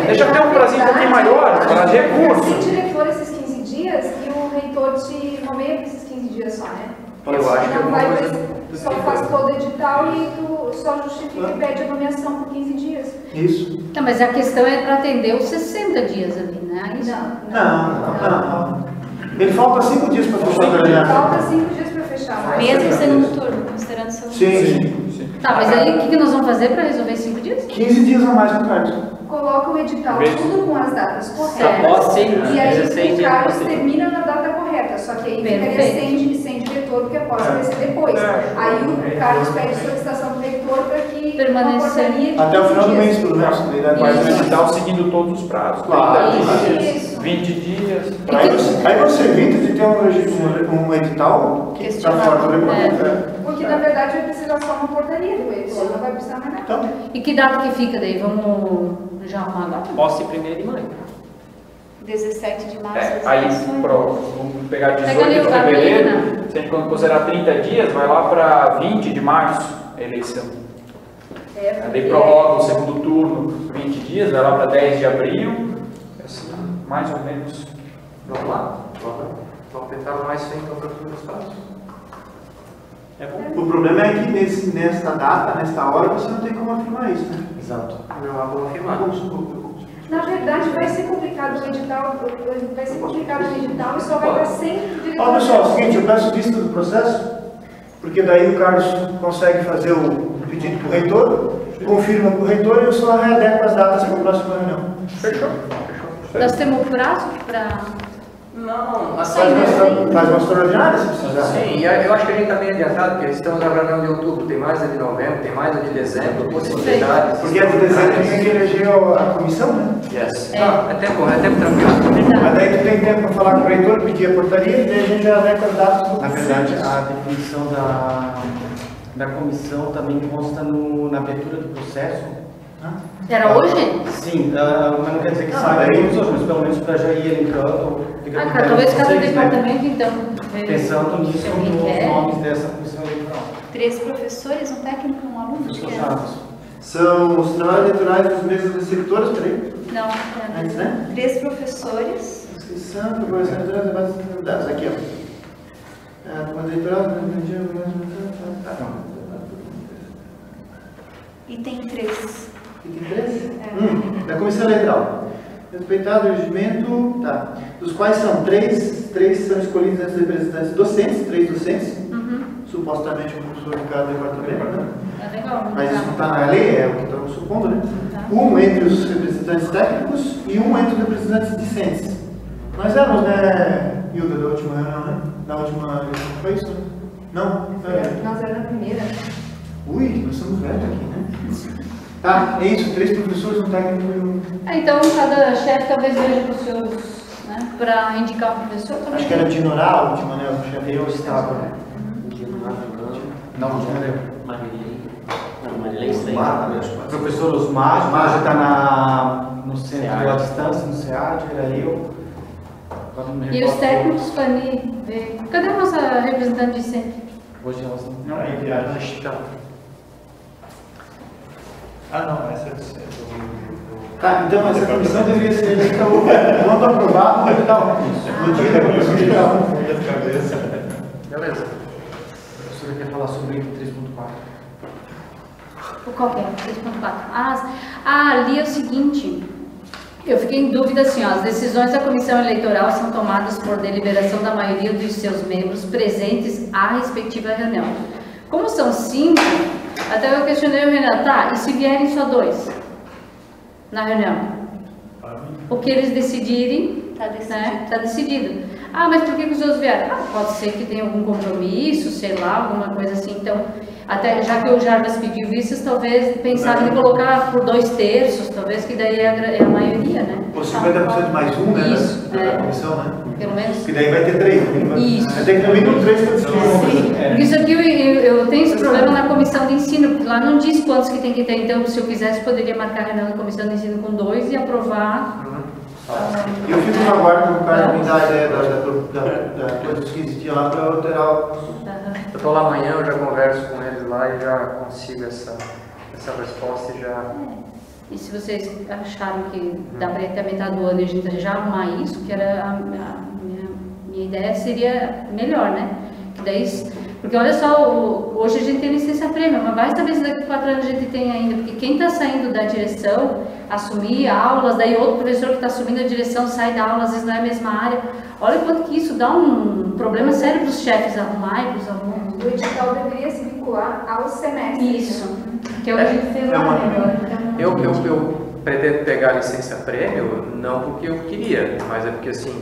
[SPEAKER 9] Deixa eu ter um prazinho um pouquinho maior, para recurso.
[SPEAKER 8] Se for esses 15 dias e o reitor te nomeia para esses 15 dias só, né?
[SPEAKER 1] Eu acho que é uma coisa...
[SPEAKER 8] Só faz todo o edital e tu só justifica e pede a nomeação por 15 dias.
[SPEAKER 4] Isso.
[SPEAKER 3] Não, mas a questão é para atender os 60 dias ali, né? Isso.
[SPEAKER 4] Não. Ele falta 5 dias para fechar o calendário.
[SPEAKER 8] Falta 5 dias para fechar.
[SPEAKER 10] Mesmo segundo turno, considerando seu...
[SPEAKER 4] Sim.
[SPEAKER 3] Tá, mas aí o que nós vamos fazer para resolver 5 dias?
[SPEAKER 4] 15 dias a mais para o Carlos.
[SPEAKER 8] Coloca o edital tudo com as datas corretas.
[SPEAKER 2] Após
[SPEAKER 8] E aí
[SPEAKER 2] 16
[SPEAKER 8] o
[SPEAKER 2] dias
[SPEAKER 8] Carlos
[SPEAKER 2] possível.
[SPEAKER 8] termina na data correta, só que aí ficaria
[SPEAKER 3] Perfeito.
[SPEAKER 8] sem diretor, porque a posse vai ser depois. Aí o Carlos pede solicitação do reitor para que
[SPEAKER 3] Permanecer.
[SPEAKER 8] uma portaria de
[SPEAKER 4] Até o
[SPEAKER 8] 15
[SPEAKER 4] final do
[SPEAKER 8] dias.
[SPEAKER 4] mês, pelo menos.
[SPEAKER 9] Mas o edital seguindo todos os prazos.
[SPEAKER 4] Claro.
[SPEAKER 9] 20 dias.
[SPEAKER 4] Aí você evita de ter um edital que está fora do regulamento.
[SPEAKER 8] Porque na verdade vai precisar só uma portaria do reitor, não vai precisar mais nada.
[SPEAKER 4] Então,
[SPEAKER 3] E que data que fica daí? Vamos já arrumar agora?
[SPEAKER 2] Posse 1º de maio.
[SPEAKER 10] 17 de março.
[SPEAKER 9] Aí,
[SPEAKER 10] eleições.
[SPEAKER 9] vamos pegar 18
[SPEAKER 3] ali
[SPEAKER 9] de
[SPEAKER 3] o
[SPEAKER 9] fevereiro,
[SPEAKER 3] Gabriel,
[SPEAKER 9] se a gente considerar 30 dias, vai lá para 20 de março a eleição. Daí prorroga o segundo turno 20 dias, vai lá para 10 de abril, assim, mais ou menos.
[SPEAKER 1] Vamos lá, vamos tentar mais sem então para todos os prazos.
[SPEAKER 4] o problema é que nesta data, nesta hora, você não tem como afirmar isso, né?
[SPEAKER 1] Exato. Não há como afirmar.
[SPEAKER 8] Na verdade vai ser complicado o edital, e só vai dar 100 diretores.
[SPEAKER 4] Ó, pessoal, é o seguinte, eu peço vista do processo, porque daí o Carlos consegue fazer o pedido para o reitor, confirma para o reitor e eu só readequo as datas para a próxima reunião.
[SPEAKER 9] Fechou?
[SPEAKER 3] Nós temos prazo para...
[SPEAKER 1] Não,
[SPEAKER 4] Faz uma extraordinária se precisar.
[SPEAKER 1] Sim, e eu acho que a gente está bem adiantado, porque estamos na reunião de outubro, tem mais a de novembro, tem mais a de dezembro, possibilidades.
[SPEAKER 4] Porque a de dezembro tem que eleger a comissão, né?
[SPEAKER 1] Yes. Não, é tempo tranquilo.
[SPEAKER 4] Mas daí tu tem tempo para falar com o reitor, pedir a portaria, e daí a gente já adequa as datas.
[SPEAKER 11] Na verdade, a definição da comissão também consta na abertura do processo.
[SPEAKER 3] Era hoje?
[SPEAKER 11] Sim, mas não quer dizer que saiba todos hoje, mas pelo menos para já ir elencando.
[SPEAKER 3] Talvez cada
[SPEAKER 11] vocês, né?
[SPEAKER 3] departamento, então.
[SPEAKER 11] Pensando nisso,
[SPEAKER 3] se alguém
[SPEAKER 11] os
[SPEAKER 3] quer.
[SPEAKER 11] nomes dessa comissão eleitoral.
[SPEAKER 10] 3 professores, um técnico e um aluno.
[SPEAKER 11] Os
[SPEAKER 10] acho que é.
[SPEAKER 11] chaves.
[SPEAKER 4] São os trabalhos eleitorais das mesas receptoras, peraí.
[SPEAKER 10] Não,
[SPEAKER 4] Antes, né?
[SPEAKER 10] 3 professores.
[SPEAKER 4] Inscrição, propagação eleitoral, debates e candidatos. Aqui, ó. Mas eleitoral,
[SPEAKER 10] E tem 3.
[SPEAKER 4] E tem 3? Da comissão eleitoral. Respeitado o regimento, tá. Dos quais são 3 são escolhidos entre representantes docentes, 3 docentes. Supostamente um professor de cada departamento, né?
[SPEAKER 3] É legal.
[SPEAKER 4] Mas isso não está na lei, é o que estamos supondo, né? Um entre os representantes técnicos e um entre os representantes discentes. Nós éramos, né, Hilda, da última reunião, né? Na última eleição, foi isso? Né? Não?
[SPEAKER 8] Nós éramos na primeira.
[SPEAKER 4] Ui, nós somos velhos aqui, né? Tá, é isso, 3 professores, um técnico e um...
[SPEAKER 3] Então, cada chefe talvez veja para os seus, né, para indicar um professor também.
[SPEAKER 4] Acho que era de Norá a última, né? O chefe.
[SPEAKER 2] Eu estava, né? Não, Marilei Slay.
[SPEAKER 11] O professor Osmar, já está no centro à distância, no SEAD, era eu.
[SPEAKER 3] E os técnicos, Fanny, cadê a nossa representante de centro?
[SPEAKER 11] Hoje elas não.
[SPEAKER 4] Não, é viagem.
[SPEAKER 12] Não, essa é do...
[SPEAKER 4] Tá, então essa comissão deveria ser eleita quando aprovado no dia da comissão geral.
[SPEAKER 1] Beleza.
[SPEAKER 11] A professora quer falar sobre 3.4.
[SPEAKER 3] Qual que é? 3.4. Ali é o seguinte, eu fiquei em dúvida assim, ó, as decisões da comissão eleitoral são tomadas por deliberação da maioria dos seus membros presentes à respectiva reunião. Como são 5, até eu questionei o Renato, tá, e se vierem só 2 na reunião? O que eles decidirem,
[SPEAKER 10] Tá decidido.
[SPEAKER 3] né, tá decidido. Mas por que os outros vieram? Pode ser que tenha algum compromisso, sei lá, alguma coisa assim. Então, até já que o Jarbas pediu vistas, talvez pensaram em colocar por 2/3, talvez que daí é a maioria, né?
[SPEAKER 4] Ou 50% mais um, né?
[SPEAKER 3] Isso,
[SPEAKER 4] da comissão, né?
[SPEAKER 3] Pelo menos.
[SPEAKER 4] Que daí vai ter 3.
[SPEAKER 3] Isso.
[SPEAKER 4] Vai ter que no mínimo 3 para decidir.
[SPEAKER 3] Porque isso aqui eu tenho esse problema na comissão de ensino, porque lá não diz quantos que tem que ter. Então, se eu quisesse, poderia marcar a reunião da comissão de ensino com 2 e aprovar.
[SPEAKER 4] Eu fico na guarda do cara me dar a ideia da coisa dos 15 dias lá para alterar.
[SPEAKER 1] Eu estou lá amanhã, eu já converso com eles lá e já consigo essa resposta e já...
[SPEAKER 3] E se vocês acharam que dá para ir até a metade do ano e a gente já arrumar isso, que era a minha ideia, seria melhor, né? Que daí, porque olha só, hoje a gente tem licença prêmio, mas vai saber se daqui a 4 anos a gente tem ainda, porque quem está saindo da direção, assumir aulas, daí outro professor que está assumindo a direção sai da aula, às vezes não é a mesma área. Olha quanto que isso dá um problema sério para os chefes arrumar e para os alunos.
[SPEAKER 8] O edital deveria se vincular ao semestre.
[SPEAKER 3] Isso, que é o que a gente fez lá, né?
[SPEAKER 1] Eu pretendo pegar a licença prêmio, não porque eu queria, mas é porque assim...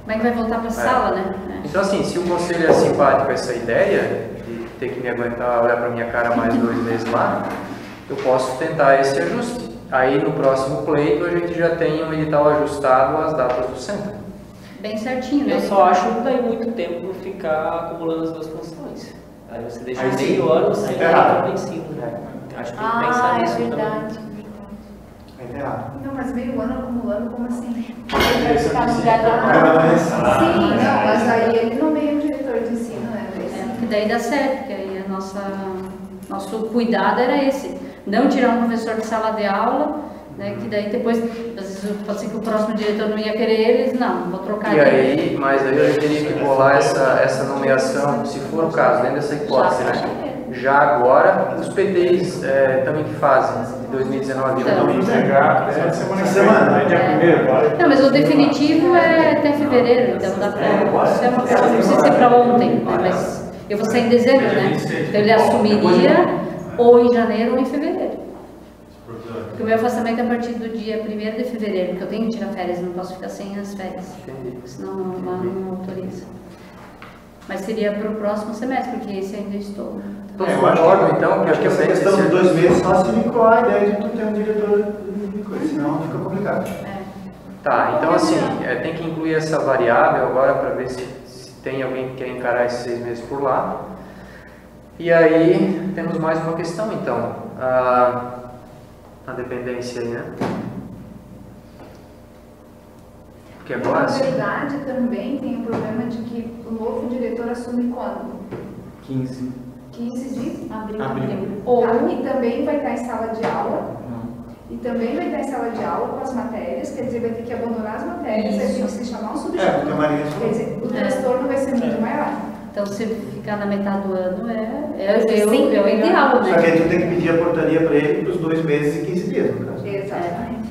[SPEAKER 3] Como é que vai voltar para a sala, né?
[SPEAKER 1] Então assim, se o conselho é simpático a essa ideia, de ter que me aguentar olhar para minha cara mais 2 meses lá, eu posso tentar esse ajuste. Aí no próximo pleito a gente já tem um edital ajustado às datas do centro.
[SPEAKER 3] Bem certinho, né?
[SPEAKER 2] Eu só acho que daí muito tempo ficar acumulando as 2 funções. Aí você deixa
[SPEAKER 4] Aí sim.
[SPEAKER 2] meio ano sem
[SPEAKER 4] errado.
[SPEAKER 2] no ensino. Acho que tem que pensar
[SPEAKER 10] É
[SPEAKER 2] nisso
[SPEAKER 10] verdade.
[SPEAKER 4] É errado.
[SPEAKER 8] Não, mas meio ano acumulando, como assim?
[SPEAKER 10] Vai ficar no lugar da
[SPEAKER 8] Sim, não, mas aí ele não meio o diretor de ensino, né?
[SPEAKER 3] Que daí dá certo, porque aí nosso cuidado era esse. Não tirar um professor de sala de aula, né, que daí depois, às vezes pode ser que o próximo diretor não ia querer eles, não, vou trocar
[SPEAKER 1] E
[SPEAKER 3] ele.
[SPEAKER 1] aí, mas aí eu teria que bolar essa nomeação, se for o caso, dentro dessa hipótese, né? Já agora, os PTs também que fazem, de 2019.
[SPEAKER 3] Então.
[SPEAKER 1] Não
[SPEAKER 5] Entregar semana, dia 1º.
[SPEAKER 3] Não, mas o definitivo é até fevereiro, então dá pra... Isso é uma coisa, não precisa ser para ontem, né, mas eu vou sair em dezembro, né? Então ele assumiria ou em janeiro ou em fevereiro. Porque o meu afastamento é a partir do dia 1º de fevereiro, porque eu tenho que tirar férias, não posso ficar sem as férias, senão lá não autoriza. Mas seria para o próximo semestre, porque esse ainda estou.
[SPEAKER 1] Todos concordam, então, que
[SPEAKER 4] Acho que essa
[SPEAKER 1] tem
[SPEAKER 4] questão
[SPEAKER 1] esse-
[SPEAKER 4] de 2 meses só se vincular a ideia de tu ter um diretor de coisa, senão fica complicado.
[SPEAKER 1] Tá, então assim, tem que incluir essa variável agora para ver se tem alguém que quer encarar esses 6 meses por lá. E aí temos mais uma questão então, a dependência aí, né? Porque agora
[SPEAKER 8] Na
[SPEAKER 1] sim.
[SPEAKER 8] verdade, também tem o problema de que o novo diretor assume quando?
[SPEAKER 11] 15.
[SPEAKER 8] 15 de
[SPEAKER 3] Abril.
[SPEAKER 8] Ou e também vai estar em sala de aula. E também vai estar em sala de aula com as matérias, quer dizer, vai ter que abandonar as matérias, vai ter que se chamar um substituto.
[SPEAKER 4] porque a Maria
[SPEAKER 8] Quer dizer, o transtorno vai ser muito maior.
[SPEAKER 3] Então, se ficar na metade do ano, é o ideal, né?
[SPEAKER 4] Só que aí tu tem que pedir a portaria para ele para os 2 meses e 15 dias, no caso.
[SPEAKER 8] Exatamente.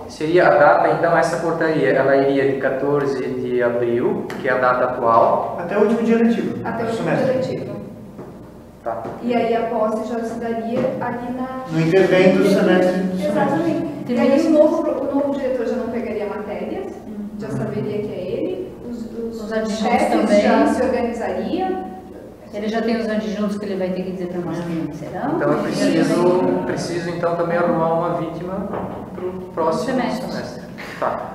[SPEAKER 1] Seria a data, então, essa portaria, ela iria de 14 de abril, que é a data atual.
[SPEAKER 4] Até o último dia letivo.
[SPEAKER 8] Até o último
[SPEAKER 4] semestre.
[SPEAKER 8] dia letivo.
[SPEAKER 1] Tá.
[SPEAKER 8] E aí a posse já se daria ali
[SPEAKER 4] no intervento do semestre.
[SPEAKER 8] Exatamente. E aí o novo diretor já não pegaria a matéria, já saberia que é ele, os chefes
[SPEAKER 3] também.
[SPEAKER 8] já se organizariam.
[SPEAKER 3] Ele já tem os adjuntos que ele vai ter que dizer para nós quem serão.
[SPEAKER 1] Então eu preciso então também arrumar uma vítima para o próximo semestre. Tá.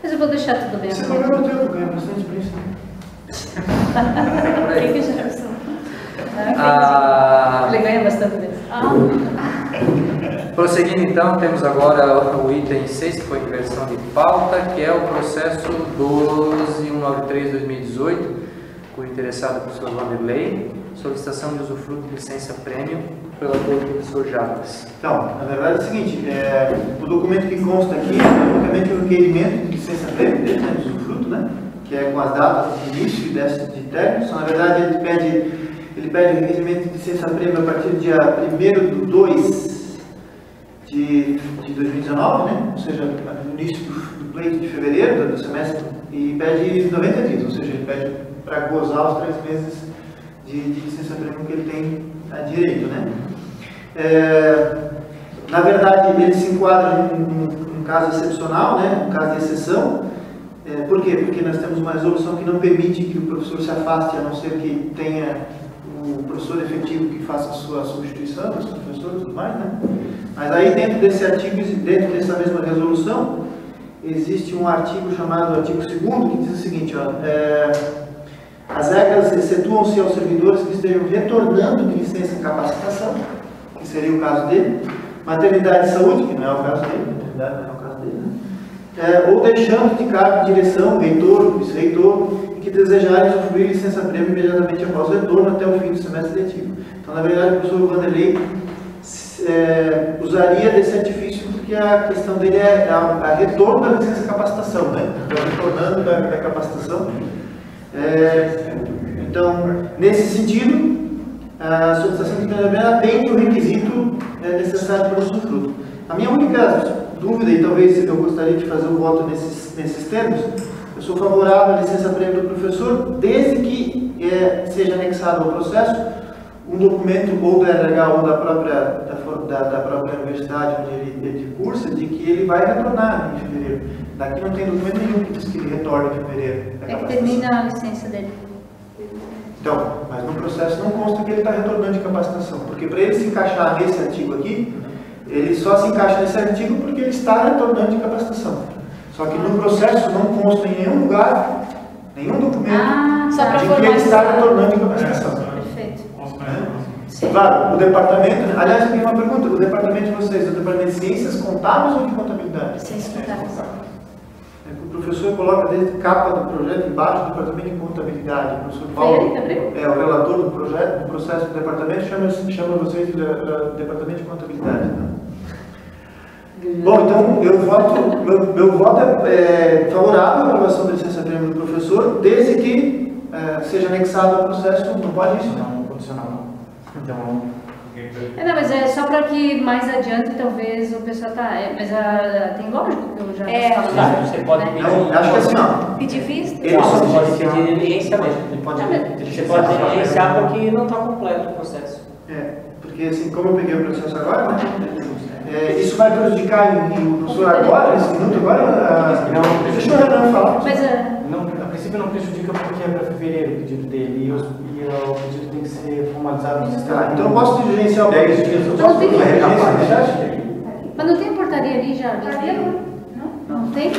[SPEAKER 3] Mas eu vou deixar tudo bem.
[SPEAKER 4] Esse programa é teu, ganha bastante experiência.
[SPEAKER 3] Quem que já ele ganha bastante vezes.
[SPEAKER 1] Prosseguindo então, temos agora o item 6, que foi inversão de pauta, que é o processo 12.193/2018, com o interessado professor Vanderlei, solicitação de usufruto de licença-prêmio pelo professor Jarbas.
[SPEAKER 4] Então, na verdade é o seguinte, o documento que consta aqui é basicamente o requerimento de licença-prêmio dele, né, de usufruto, né, que é com as datas de início e de término. Só, na verdade, ele pede o requerimento de licença-prêmio a partir do dia 1º/2 de 2019, né? Ou seja, no início do pleito de fevereiro do semestre, e pede 90 dias, ou seja, ele pede para gozar os 3 meses de licença-prêmio que ele tem direito, né? Na verdade, ele se enquadra num caso excepcional, né? Um caso de exceção. Por quê? Porque nós temos uma resolução que não permite que o professor se afaste, a não ser que tenha o professor efetivo que faça a sua substituição, dos professores e tudo mais, né? Mas aí dentro desse artigo, dentro dessa mesma resolução, existe um artigo chamado artigo 2º, que diz o seguinte, ó, as regras excetuam-se aos servidores que estejam retornando de licença em capacitação, que seria o caso dele, maternidade e saúde, que não é o caso dele, maternidade não é o caso dele, né? Ou deixando de cargo de direção, reitor, vice-reitor, que desejarem usufruir licença-prêmio imediatamente após o retorno até o fim do semestre letivo. Então, na verdade, o professor Vanderlei usaria desse artifício porque a questão dele é a retorno da licença-capacitação, né? Então, retornando da capacitação. Então, nesse sentido, a solicitação de licença-prêmio atende o requisito necessário para o usufruto. A minha única dúvida, e talvez eu gostaria de fazer o voto nesses termos, eu sou favorável à licença-prêmio do professor, desde que seja anexado ao processo um documento ou do RH ou da própria universidade onde ele cursa, de que ele vai retornar em fevereiro. Daqui não tem documento nenhum que diz que ele retorna em fevereiro.
[SPEAKER 3] É que termina a licença dele.
[SPEAKER 4] Então, mas no processo não consta que ele está retornando de capacitação, porque para ele se encaixar nesse artigo aqui, ele só se encaixa nesse artigo porque ele está retornando de capacitação. Só que no processo não consta em nenhum lugar, nenhum documento de que ele está retornando de capacitação.
[SPEAKER 3] Perfeito.
[SPEAKER 4] Claro, o departamento, aliás, eu tenho uma pergunta, o departamento de vocês, o departamento de ciências contábeis ou de contabilidade?
[SPEAKER 3] Ciências contábeis.
[SPEAKER 4] O professor coloca desde capa do projeto embaixo, departamento de contabilidade. O professor Paulo o relator do projeto, do processo do departamento, chama vocês de departamento de contabilidade. Né? Bom, então meu voto é favorável à aprovação da licença-prêmio do professor, desde que seja anexado ao processo. Não pode isso?
[SPEAKER 11] Não, condicional não. Então,
[SPEAKER 3] não, mas é só para que mais adiante talvez o pessoal mas tem lógico que eu já
[SPEAKER 2] claro, você pode pedir.
[SPEAKER 4] Não, acho que assim, ó.
[SPEAKER 10] Pedir vista?
[SPEAKER 2] Você pode pedir diliência mesmo.
[SPEAKER 11] Você
[SPEAKER 2] pode diligenciar porque não está completo o processo.
[SPEAKER 4] Porque assim, como eu peguei o processo agora, né? Isso vai prejudicar o professor agora, nesse minuto agora? Não, deixa o Renan falar.
[SPEAKER 3] Mas
[SPEAKER 11] a princípio não prejudica porque é para fevereiro o pedido dele e o pedido tem que ser formalizado no sistema.
[SPEAKER 4] Então eu posso diligenciar o
[SPEAKER 11] 10 dias.
[SPEAKER 3] Mas não tem a portaria ali já? Não tem?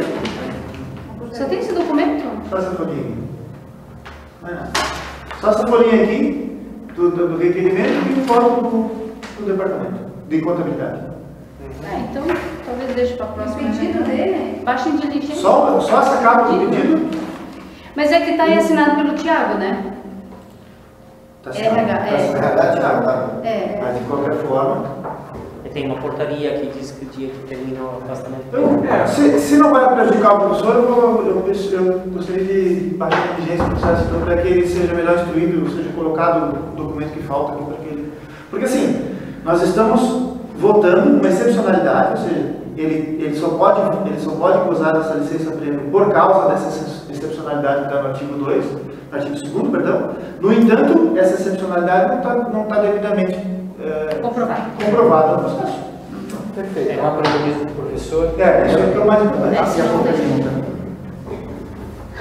[SPEAKER 3] Só tem esse documento?
[SPEAKER 4] Só essa folhinha aqui. Não é nada. Só essa folhinha aqui do requerimento e foto do departamento de contabilidade.
[SPEAKER 3] Então, talvez deixe para a próxima.
[SPEAKER 8] O pedido dele?
[SPEAKER 3] Baixa em diligência.
[SPEAKER 4] Só essa capa do pedido?
[SPEAKER 3] Mas é que está aí assinado pelo Tiago, né?
[SPEAKER 4] RH, tá? Mas de qualquer forma.
[SPEAKER 2] Tem uma portaria que diz que o dia que termina o afastamento.
[SPEAKER 4] Se não vai prejudicar o professor, eu gostaria de baixar a diligência do processo então, para que ele seja melhor instruído, seja colocado o documento que falta aqui para que ele. Porque assim, nós estamos votando uma excepcionalidade, ou seja, ele só pode gozar dessa licença-prêmio por causa dessa excepcionalidade que está no artigo 2, no artigo 2º, perdão. No entanto, essa excepcionalidade não está devidamente comprovada no processo.
[SPEAKER 1] Perfeito. É uma prejuízo do professor.
[SPEAKER 4] Isso é o mais importante.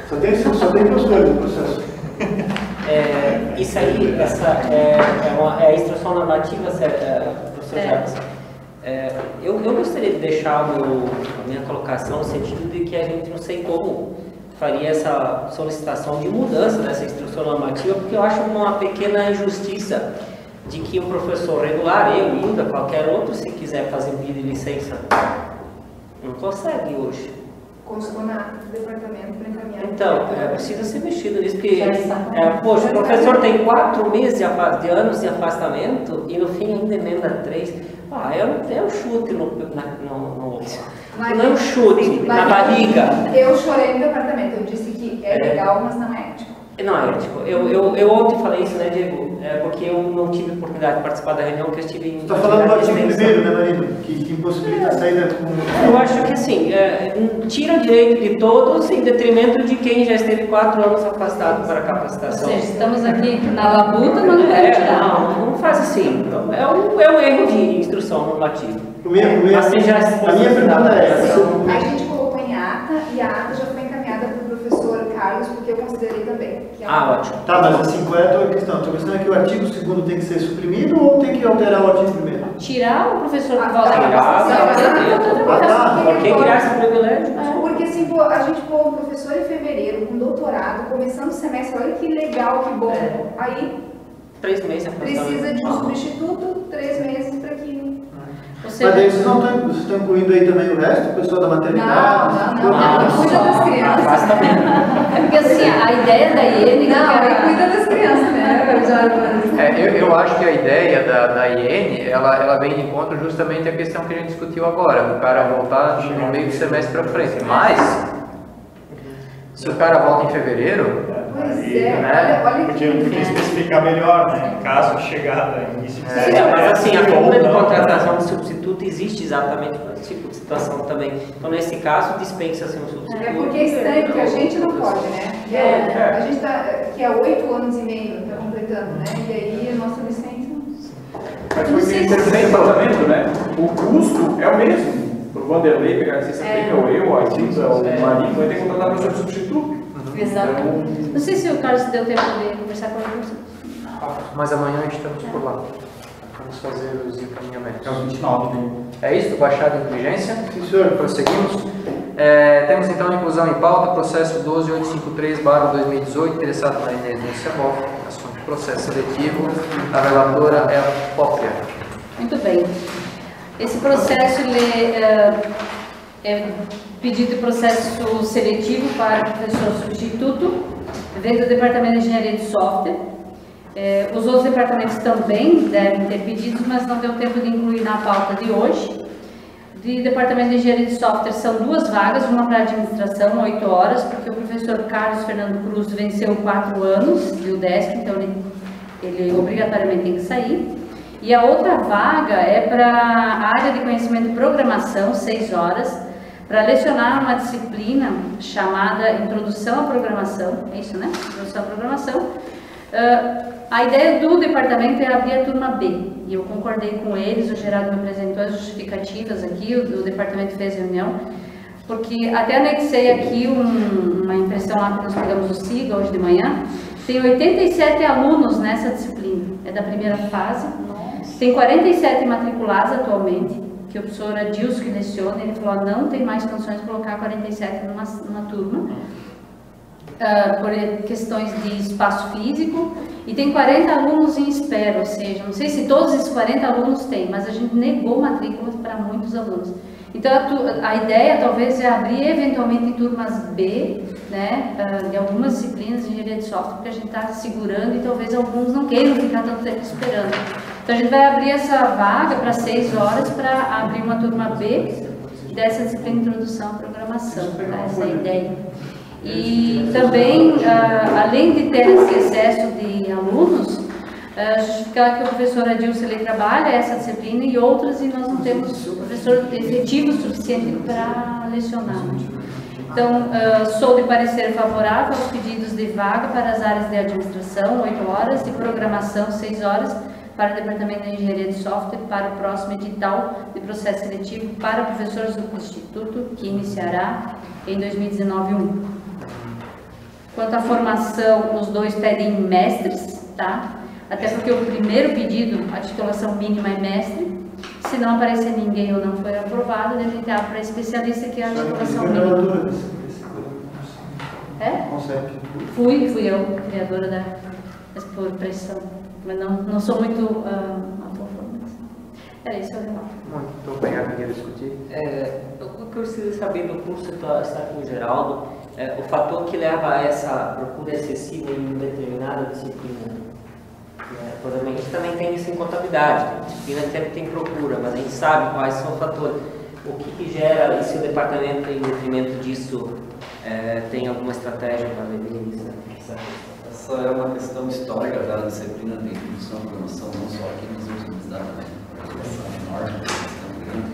[SPEAKER 4] Só tem professores no processo.
[SPEAKER 2] Isso aí, é a instrução normativa, professor Jefferson. Eu gostaria de deixar a minha colocação no sentido de que a gente não sei como faria essa solicitação de mudança dessa instrução normativa, porque eu acho uma pequena injustiça de que o professor regular, eu, Hilda, qualquer outro, se quiser fazer pedido de licença, não consegue hoje.
[SPEAKER 8] Constou na departamento para encaminhar.
[SPEAKER 2] Então, precisa ser mexido nisso, porque, poxa, o professor tem 4 meses de anos de afastamento e no fim ainda emenda 3. É um chute não é um chute na barriga.
[SPEAKER 8] Eu chorei no departamento, eu disse que é legal, mas não é ético.
[SPEAKER 2] Não é ético. Eu ontem falei isso, né, Diego? Porque eu não tive oportunidade de participar da reunião que eu estive em.
[SPEAKER 4] Você está falando do artigo 1º, né, Marino? Que impossibilita a saída com.
[SPEAKER 2] Eu acho que assim, tira direito de todos em detrimento de quem já esteve 4 anos afastado para capacitação.
[SPEAKER 3] Ou seja, estamos aqui na labuta, mas não vai tirar.
[SPEAKER 2] Não faz assim. É um erro de instrução normativa.
[SPEAKER 4] A minha pergunta é essa.
[SPEAKER 8] A gente colocou em ata e a ata já foi encaminhada para o professor Carlos, porque eu considerei também.
[SPEAKER 2] Ótimo.
[SPEAKER 4] Tá, mas assim, qual é a tua questão? A tua questão é que o artigo 2º tem que ser suprimido ou tem que alterar o artigo 1º?
[SPEAKER 3] Tirar o professor que volta a
[SPEAKER 2] Por que criar esse privilégio?
[SPEAKER 8] Porque assim, a gente pôr um professor em fevereiro, com doutorado, começando o semestre, olha que legal, que bom. Aí
[SPEAKER 2] 3 meses
[SPEAKER 8] precisa de um substituto, 3 meses para que.
[SPEAKER 4] Mas daí vocês estão incluindo aí também o resto, o pessoal da maternidade?
[SPEAKER 8] Não, cuida das crianças.
[SPEAKER 3] É porque assim, a ideia da IEN...
[SPEAKER 8] cuida das crianças, né?
[SPEAKER 1] Eu acho que a ideia da IEN, ela vem de encontro justamente à questão que a gente discutiu agora, do cara voltar no meio do semestre para frente. Mas, se o cara volta em fevereiro...
[SPEAKER 8] olha
[SPEAKER 12] podia especificar melhor, né? Caso de chegada, início de
[SPEAKER 2] semestre. Mas assim, a fórmula de contratação de substituto existe exatamente para esse tipo de situação também. Então, nesse caso, dispensa-se um substituto.
[SPEAKER 8] É porque é estranho, porque a gente não pode, né? A gente está, que é 8 anos e meio, está completando, né? E aí, a nossa licença...
[SPEAKER 9] Mas foi que interpretar o tratamento, né? O custo é o mesmo. Para o Vanderlei pegar a licença prêmio, ou eu, ou a Cinza, ou o Marinho, vai ter que contratar para o substituto.
[SPEAKER 3] Exato. Não sei se o Carlos deu tempo de conversar com ele.
[SPEAKER 1] Mas amanhã estamos por lá. Vamos fazer os encaminhamentos.
[SPEAKER 9] É o 29, né?
[SPEAKER 1] É isso? Baixar de inteligência?
[SPEAKER 4] Sim, senhor.
[SPEAKER 1] Prosseguimos. Temos então a inclusão em pauta, processo 12853/2018, interessado na inadimplência MOF, assunto processo seletivo. A relatora é a própria.
[SPEAKER 3] Muito bem. Esse processo é pedido de processo seletivo para professor substituto, vem do Departamento de Engenharia de Software. Os outros departamentos também devem ter pedidos, mas não deu tempo de incluir na pauta de hoje. De Departamento de Engenharia de Software são 2 vagas, uma para administração, 8 horas, porque o professor Carlos Fernando Cruz venceu 4 anos de UDESC, então ele obrigatoriamente tem que sair. E a outra vaga é para a área de conhecimento de programação, 6 horas, para lecionar uma disciplina chamada Introdução à Programação, é isso, né? Introdução à Programação. A ideia do departamento é abrir a turma B, e eu concordei com eles, o Gerardo me apresentou as justificativas aqui, o departamento fez reunião, porque até anexei aqui uma impressão lá que nós pegamos o SIGA hoje de manhã, tem 87 alunos nessa disciplina, é da primeira fase, tem 47 matriculados atualmente, que o professor Adilson que leciona, ele falou, não tem mais condições de colocar 47 numa turma, por questões de espaço físico, e tem 40 alunos em espera, ou seja, não sei se todos esses 40 alunos têm, mas a gente negou matrículas para muitos alunos. Então a ideia talvez é abrir eventualmente turmas B, né, de algumas disciplinas de engenharia de software, porque a gente está segurando e talvez alguns não queiram ficar tanto tempo esperando. Então a gente vai abrir essa vaga para 6 horas para abrir uma turma B dessa disciplina de introdução à programação, tá? Essa é a ideia. E também, além de ter esse excesso de alunos, justificar que o professor Adilson ele trabalha essa disciplina e outras, e nós não temos professor efetivo suficiente para lecionar. Então, sou de parecer favorável aos pedidos de vaga para as áreas de administração, 8 horas, de programação, 6 horas, para o Departamento de Engenharia de Software, para o próximo edital de processo seletivo para professores do Instituto, que iniciará em 2019-1. Quanto à formação, os dois pedem mestres, tá? Até porque o primeiro pedido, a titulação mínima é mestre. Se não aparecer ninguém ou não for aprovado, a gente abre para especialista, que é a titulação mínima. É? Fui eu, criadora da por pressão. Mas não sou muito a favor. Era isso, Leonardo.
[SPEAKER 1] Muito obrigado, queria discutir.
[SPEAKER 2] Eu gostaria de saber do curso que está aqui no Geraldo, o fator que leva a essa procura excessiva em determinada disciplina. Provavelmente a gente também tem isso em contabilidade. A disciplina sempre tem procura, mas a gente sabe quais são os fatores. O que gera, e se o departamento, em detrimento disso, tem alguma estratégia para rever isso?
[SPEAKER 7] Essa é uma questão histórica da disciplina de introdução à programação, não só aqui nos últimos anos, né? A programação enorme, uma questão grande,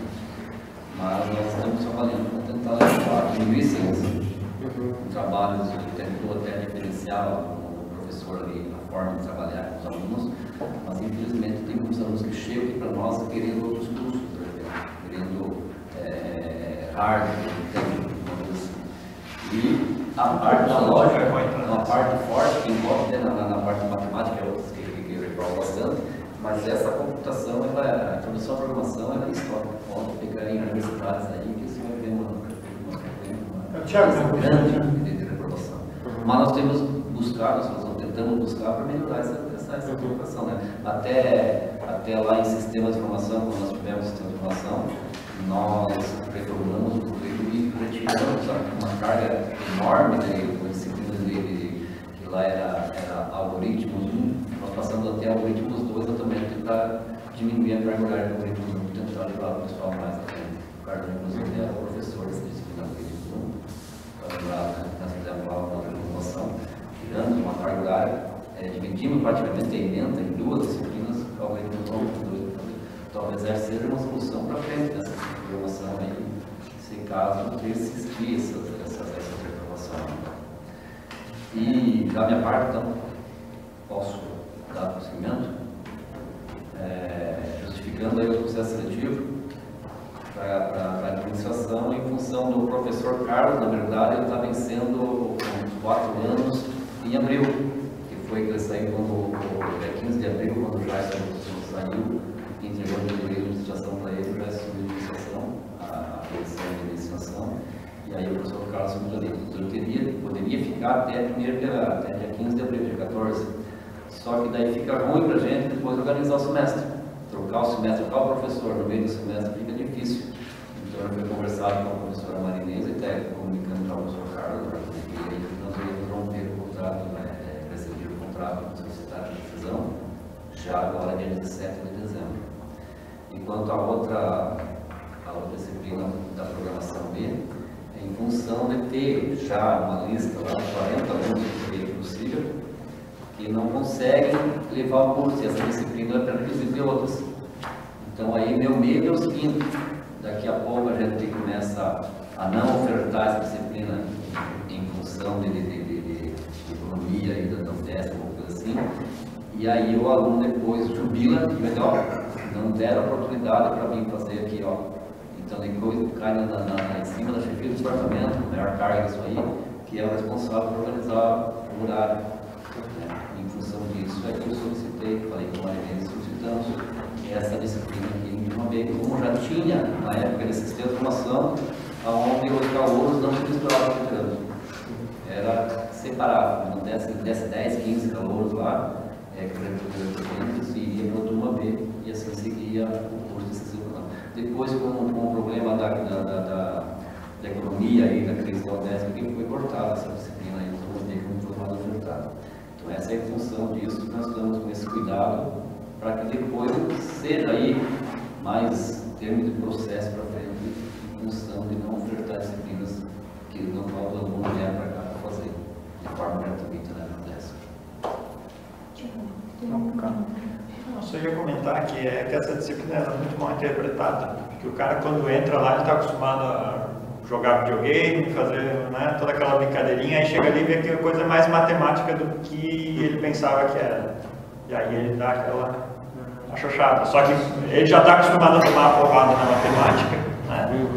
[SPEAKER 7] mas nós estamos trabalhando para tentar levar diminuir esses trabalhos, tentou até diferenciar o professor ali, a forma de trabalhar com os alunos, mas infelizmente tem muitos alunos que chegam aqui para nós querendo outros cursos, querendo hardware, técnico, e a parte da lógica, uma parte forte, que envolve na parte de matemática, é outras que reprovam bastante, mas essa computação, a introdução à programação, ela é histórica. Pode pegar em universidades aí, que você vai ver uma grande de reprovação. Mas nós temos buscado, nós tentamos buscar para melhorar essa computação, né? Até lá em sistemas de informação, quando nós tivemos sistema de informação, nós reformulamos o currículo e retiramos uma carga enorme de disciplinas que lá era algoritmos 1, nós passamos até algoritmos 2 exatamente para diminuir a carga horária do algoritmos 1, tentar levar o pessoal mais à frente. O Carlos, inclusive, era o professor dessa disciplina algoritmos 1, nós fizemos lá uma reformulação, tirando uma carga horária, dividimos praticamente a ementa em 2 disciplinas, algoritmos 1 e 2. Talvez essa seja uma solução para frente dessa programação aí, se caso existir essa programação. E da minha parte, então, posso dar prosseguimento, justificando aí o processo seletivo para a administração em função do professor Carlos. Na verdade, ele está vencendo uns 4 anos em abril, que foi que ele saiu dia 15 de abril, quando o Jason saiu, entregou a diretoria de administração para ele, já assumiu a administração, a posição de administração, e aí o professor Carlos assumiu ali. Ele poderia ficar até dia 15 de abril, dia 14, só que daí fica ruim para a gente depois organizar o semestre. Trocar o semestre, trocar o professor no meio do semestre fica difícil. Então foi conversado com a professora Marinesa e até comunicando para o professor Carlos, e aí nós íamos romper o contrato, rescindir o contrato com a sociedade de decisão, já agora dia 17 de dezembro. Enquanto a outra disciplina da programação B, em função de ter já uma lista lá de 40 alunos que possível, que não conseguem levar o curso, e essa disciplina é pré-requisito de outras. Então aí meu medo é o seguinte, daqui a pouco a gente começa a não ofertar essa disciplina em função de economia e da UDESC, alguma coisa assim, e aí o aluno depois jubila e vai dizer, não deram oportunidade para mim fazer aqui, Então depois cai em cima da chefia do departamento, a maior carga disso aí, que é o responsável por organizar o horário. Em função disso, é que eu solicitei, falei com a Marinesa, solicitamos essa disciplina aqui de uma vez, como já tinha na época desse sistema de formação, onde os calouros não se misturavam com o trânsito. Era separado, não desse 10, 15 calouros lá, e iria para a turma B, e assim seguia o curso de sistema. Depois, com o problema da economia e da crise da UDESC, que foi cortada essa disciplina aí, não foi mais ofertada. Então, essa é a função disso, que nós estamos com esse cuidado para que depois seja aí mais termo de processo para frente, em função de não ofertar disciplinas que não qual todo mundo vier para cá para fazer de forma gratuita, né, na UDESC.
[SPEAKER 12] Eu só ia comentar que essa disciplina é muito mal interpretada, porque o cara quando entra lá ele está acostumado a jogar videogame, fazer, né, toda aquela brincadeirinha, aí chega ali e vê que a coisa é mais matemática do que ele pensava que era. E aí ele dá aquela achochada. Só que ele já está acostumado a tomar a porrada na matemática, né?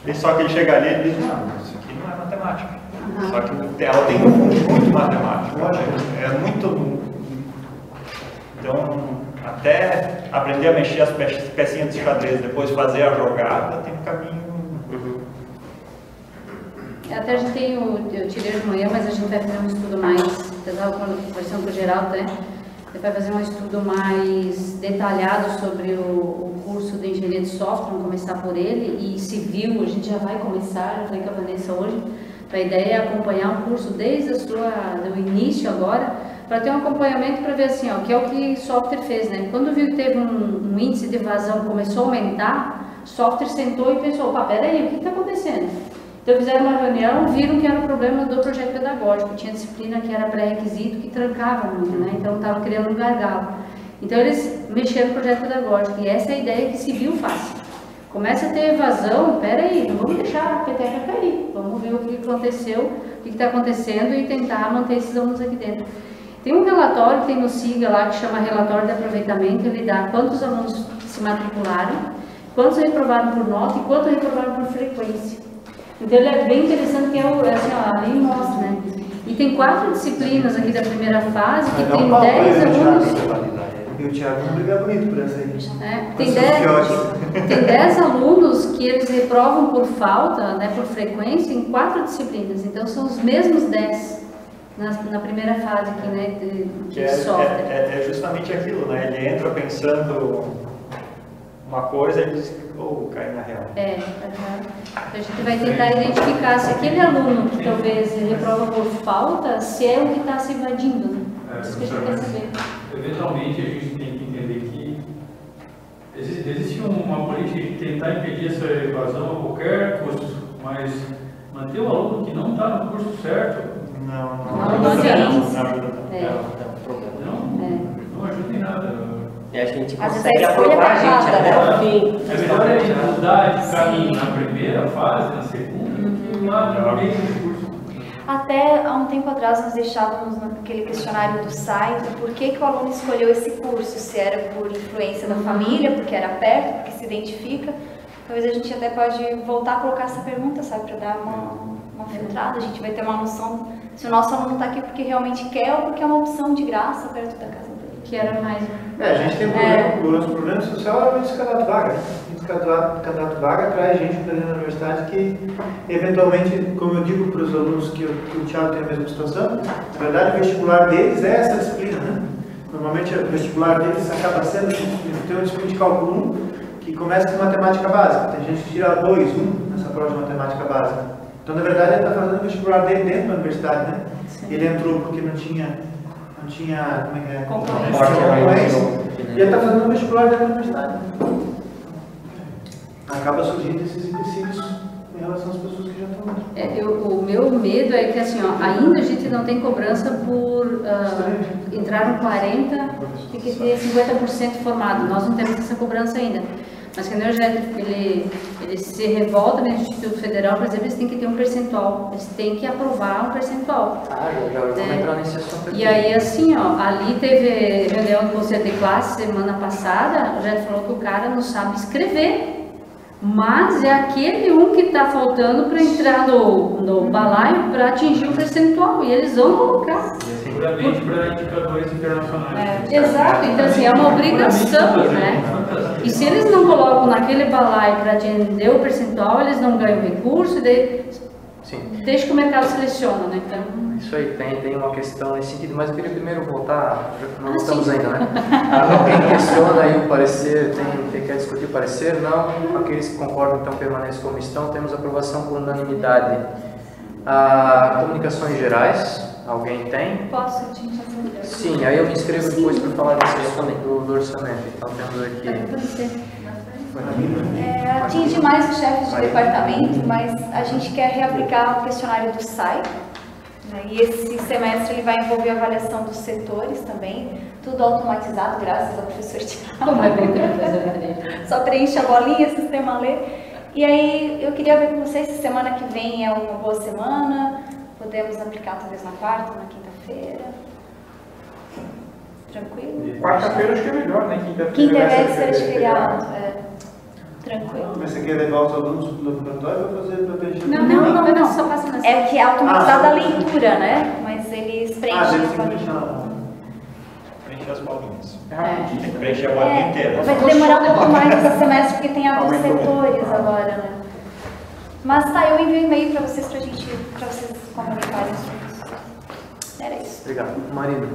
[SPEAKER 12] E só que ele chega ali e diz, não, isso aqui não é matemática. Só que ela tem um fundo muito matemático, é muito... Então, até aprender a mexer as pecinhas de xadrez, depois fazer a jogada, tem um caminho...
[SPEAKER 3] Até a gente tem eu tirei de manhã, mas a gente vai fazer um estudo mais, eu estava conversando com o Geraldo, né? Ele vai fazer um estudo mais detalhado sobre o curso de engenharia de software, vamos começar por ele, e civil, a gente já vai começar, eu falei com a Vanessa hoje, a ideia é acompanhar o curso desde do início agora, para ter um acompanhamento para ver assim, ó, que é o que software fez, né? Quando viu que teve um índice de evasão que começou a aumentar, software sentou e pensou, opa, peraí, o que está acontecendo? Então fizeram uma reunião, viram que era o problema do projeto pedagógico, tinha disciplina que era pré-requisito, que trancava muito, né? Então estava criando um gargalo. Então eles mexeram no projeto pedagógico, e essa é a ideia que civil faz. Começa a ter evasão, peraí, não vamos deixar a peteca cair, vamos ver o que aconteceu, o que está acontecendo e tentar manter esses alunos aqui dentro. Tem um relatório que tem no SIGA lá, que chama relatório de aproveitamento, ele dá quantos alunos se matricularam, quantos reprovaram por nota e quantos reprovaram por frequência. Então ele é bem interessante, que é assim, ó, ali mostra, né? E tem 4 disciplinas aqui da primeira fase, que tem 10 alunos.
[SPEAKER 4] E o Thiago não briga bonito por essa aí.
[SPEAKER 3] Tem 10 alunos que eles reprovam por falta, né, por frequência, em 4 disciplinas. Então são os mesmos 10 na primeira fase aqui, né, de software.
[SPEAKER 12] É justamente aquilo, né? Ele entra pensando uma coisa e diz, cai na real.
[SPEAKER 3] A gente vai tentar identificar se aquele aluno que talvez reprova por falta, se é o que está se evadindo, né? Isso que a gente quer saber.
[SPEAKER 5] Eventualmente a gente tem que entender que existe uma política de tentar impedir essa evasão a qualquer custo, mas manter o aluno que não está no curso certo não ajuda em nada.
[SPEAKER 2] E a gente consegue aprovar a gente até o fim.
[SPEAKER 5] É melhor a gente mudar de caminho na primeira fase, na segunda, lá no meio do curso.
[SPEAKER 10] Até há um tempo atrás nós deixávamos naquele questionário do site por que o aluno escolheu esse curso, se era por influência da família, porque era perto, porque se identifica. Talvez a gente até pode voltar a colocar essa pergunta, sabe, para dar uma filtrada, a gente vai ter uma noção se o nosso aluno está aqui porque realmente quer ou porque é uma opção de graça perto da casa dele.
[SPEAKER 3] Que era mais...
[SPEAKER 4] a gente tem o nosso problema social é o candidato vaga. O candidato vaga traz gente para dentro da universidade que, eventualmente, como eu digo para os alunos que o Thiago tem a mesma situação, na verdade o vestibular deles é essa disciplina, né? Normalmente o vestibular deles acaba sendo, tem uma disciplina de cálculo 1 que começa com matemática básica. Tem gente que tira 2, 1 nessa prova de matemática básica. Então, na verdade, ele está fazendo o vestibular dele dentro da universidade, né? Ele entrou porque não tinha como é que é? Concorrência. E ele está fazendo o vestibular dentro da universidade. Acaba surgindo esses empecilhos em relação às pessoas que já estão lá.
[SPEAKER 3] O meu medo é que, assim, ó, ainda a gente não tem cobrança por entraram 40, tem que ter 50% formado. Nós não temos essa cobrança ainda. Mas que o ele se revolta no Instituto Federal, por exemplo, eles têm que ter um percentual, eles têm que aprovar um percentual.
[SPEAKER 1] Já vamos entrar nesse assunto aqui.
[SPEAKER 3] E aí, assim, ó, ali teve reunião do Conselho de Classe semana passada, o Jé falou que o cara não sabe escrever, mas é aquele que está faltando para entrar no balaio para atingir o percentual, e eles vão colocar.
[SPEAKER 5] Seguramente para indicadores internacionais.
[SPEAKER 3] Exato, então assim, é uma obrigação, né? E se eles não colocam naquele balaio para atender o percentual, eles não ganham recurso, e daí
[SPEAKER 1] Sim.
[SPEAKER 3] Desde que o mercado seleciona, né? Então...
[SPEAKER 1] Isso aí, tem uma questão nesse sentido, mas eu queria primeiro voltar, não estamos
[SPEAKER 3] sim.
[SPEAKER 1] ainda, né? Alguém questiona aí o parecer, quer discutir o parecer? Não. Aqueles que concordam, então, permanecem como estão. Temos aprovação por unanimidade. Comunicações gerais, alguém tem?
[SPEAKER 10] Posso, gente?
[SPEAKER 1] Sim, aí eu me inscrevo depois para falar do orçamento. Então, temos aqui...
[SPEAKER 10] Atinge mais os chefes de departamento, mas a gente quer reaplicar o questionário do SAI, né? E esse semestre ele vai envolver a avaliação dos setores também, tudo automatizado, graças ao professor Tiago.
[SPEAKER 3] Como é bom ter uma coisa diferente.
[SPEAKER 10] Só preenche a bolinha, sistema lê. E aí eu queria ver com vocês se semana que vem é uma boa semana, podemos aplicar talvez na quarta, na quinta-feira. Tranquilo?
[SPEAKER 9] Quarta-feira acho que é melhor, né?
[SPEAKER 10] Quinta é véspera de feriado. Tranquilo.
[SPEAKER 4] Mas você quer levar os alunos para o laboratório ou fazer para preencher?
[SPEAKER 10] Não,
[SPEAKER 3] só passa na
[SPEAKER 10] é que é automatizada a leitura, né? Mas eles preenchem.
[SPEAKER 12] Preencher as bolinhas.
[SPEAKER 3] É.
[SPEAKER 12] Tem que preencher a bolinha inteira.
[SPEAKER 10] Vai demorar um pouco mais esse semestre porque tem alguns setores agora, né? Mas tá, eu envio um e-mail para vocês comunicarem sobre isso. Era isso.
[SPEAKER 1] Obrigado. Marido.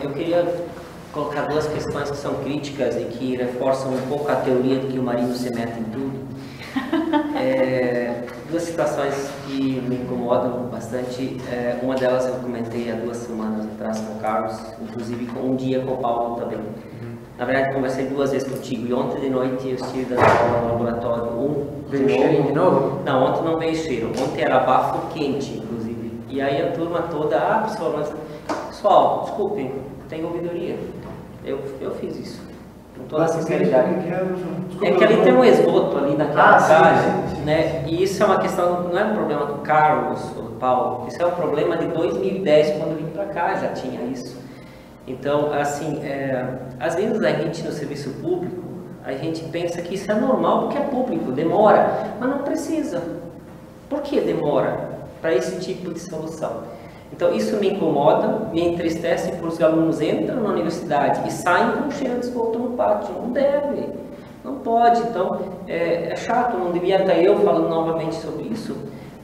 [SPEAKER 2] Eu queria colocar duas questões que são críticas e que reforçam um pouco a teoria de que o marido se mete em tudo. Duas situações que me incomodam bastante. Uma delas eu comentei há 2 semanas atrás com o Carlos, inclusive um dia com o Paulo também. Na verdade, conversei 2 vezes contigo e ontem de noite eu estive dando aula no laboratório.
[SPEAKER 1] Veio cheirinho de novo?
[SPEAKER 2] Não, ontem não veio cheiro. Ontem era bafo quente, inclusive. E aí a turma toda, pessoal, desculpem, tem ouvidoria. Eu fiz isso, com toda a sinceridade. É que ali tem um esgoto ali naquela casa, né? E isso é uma questão, não é um problema do Carlos ou do Paulo, isso é um problema de 2010, quando eu vim para cá já tinha isso. Então, assim, às vezes a gente no serviço público, a gente pensa que isso é normal porque é público, demora, mas não precisa. Por que demora para esse tipo de solução? Então, isso me incomoda, me entristece porque os alunos entram na universidade e saem com cheiro de esgoto no pátio. Não deve, não pode. Então, é chato, não devia estar eu falando novamente sobre isso,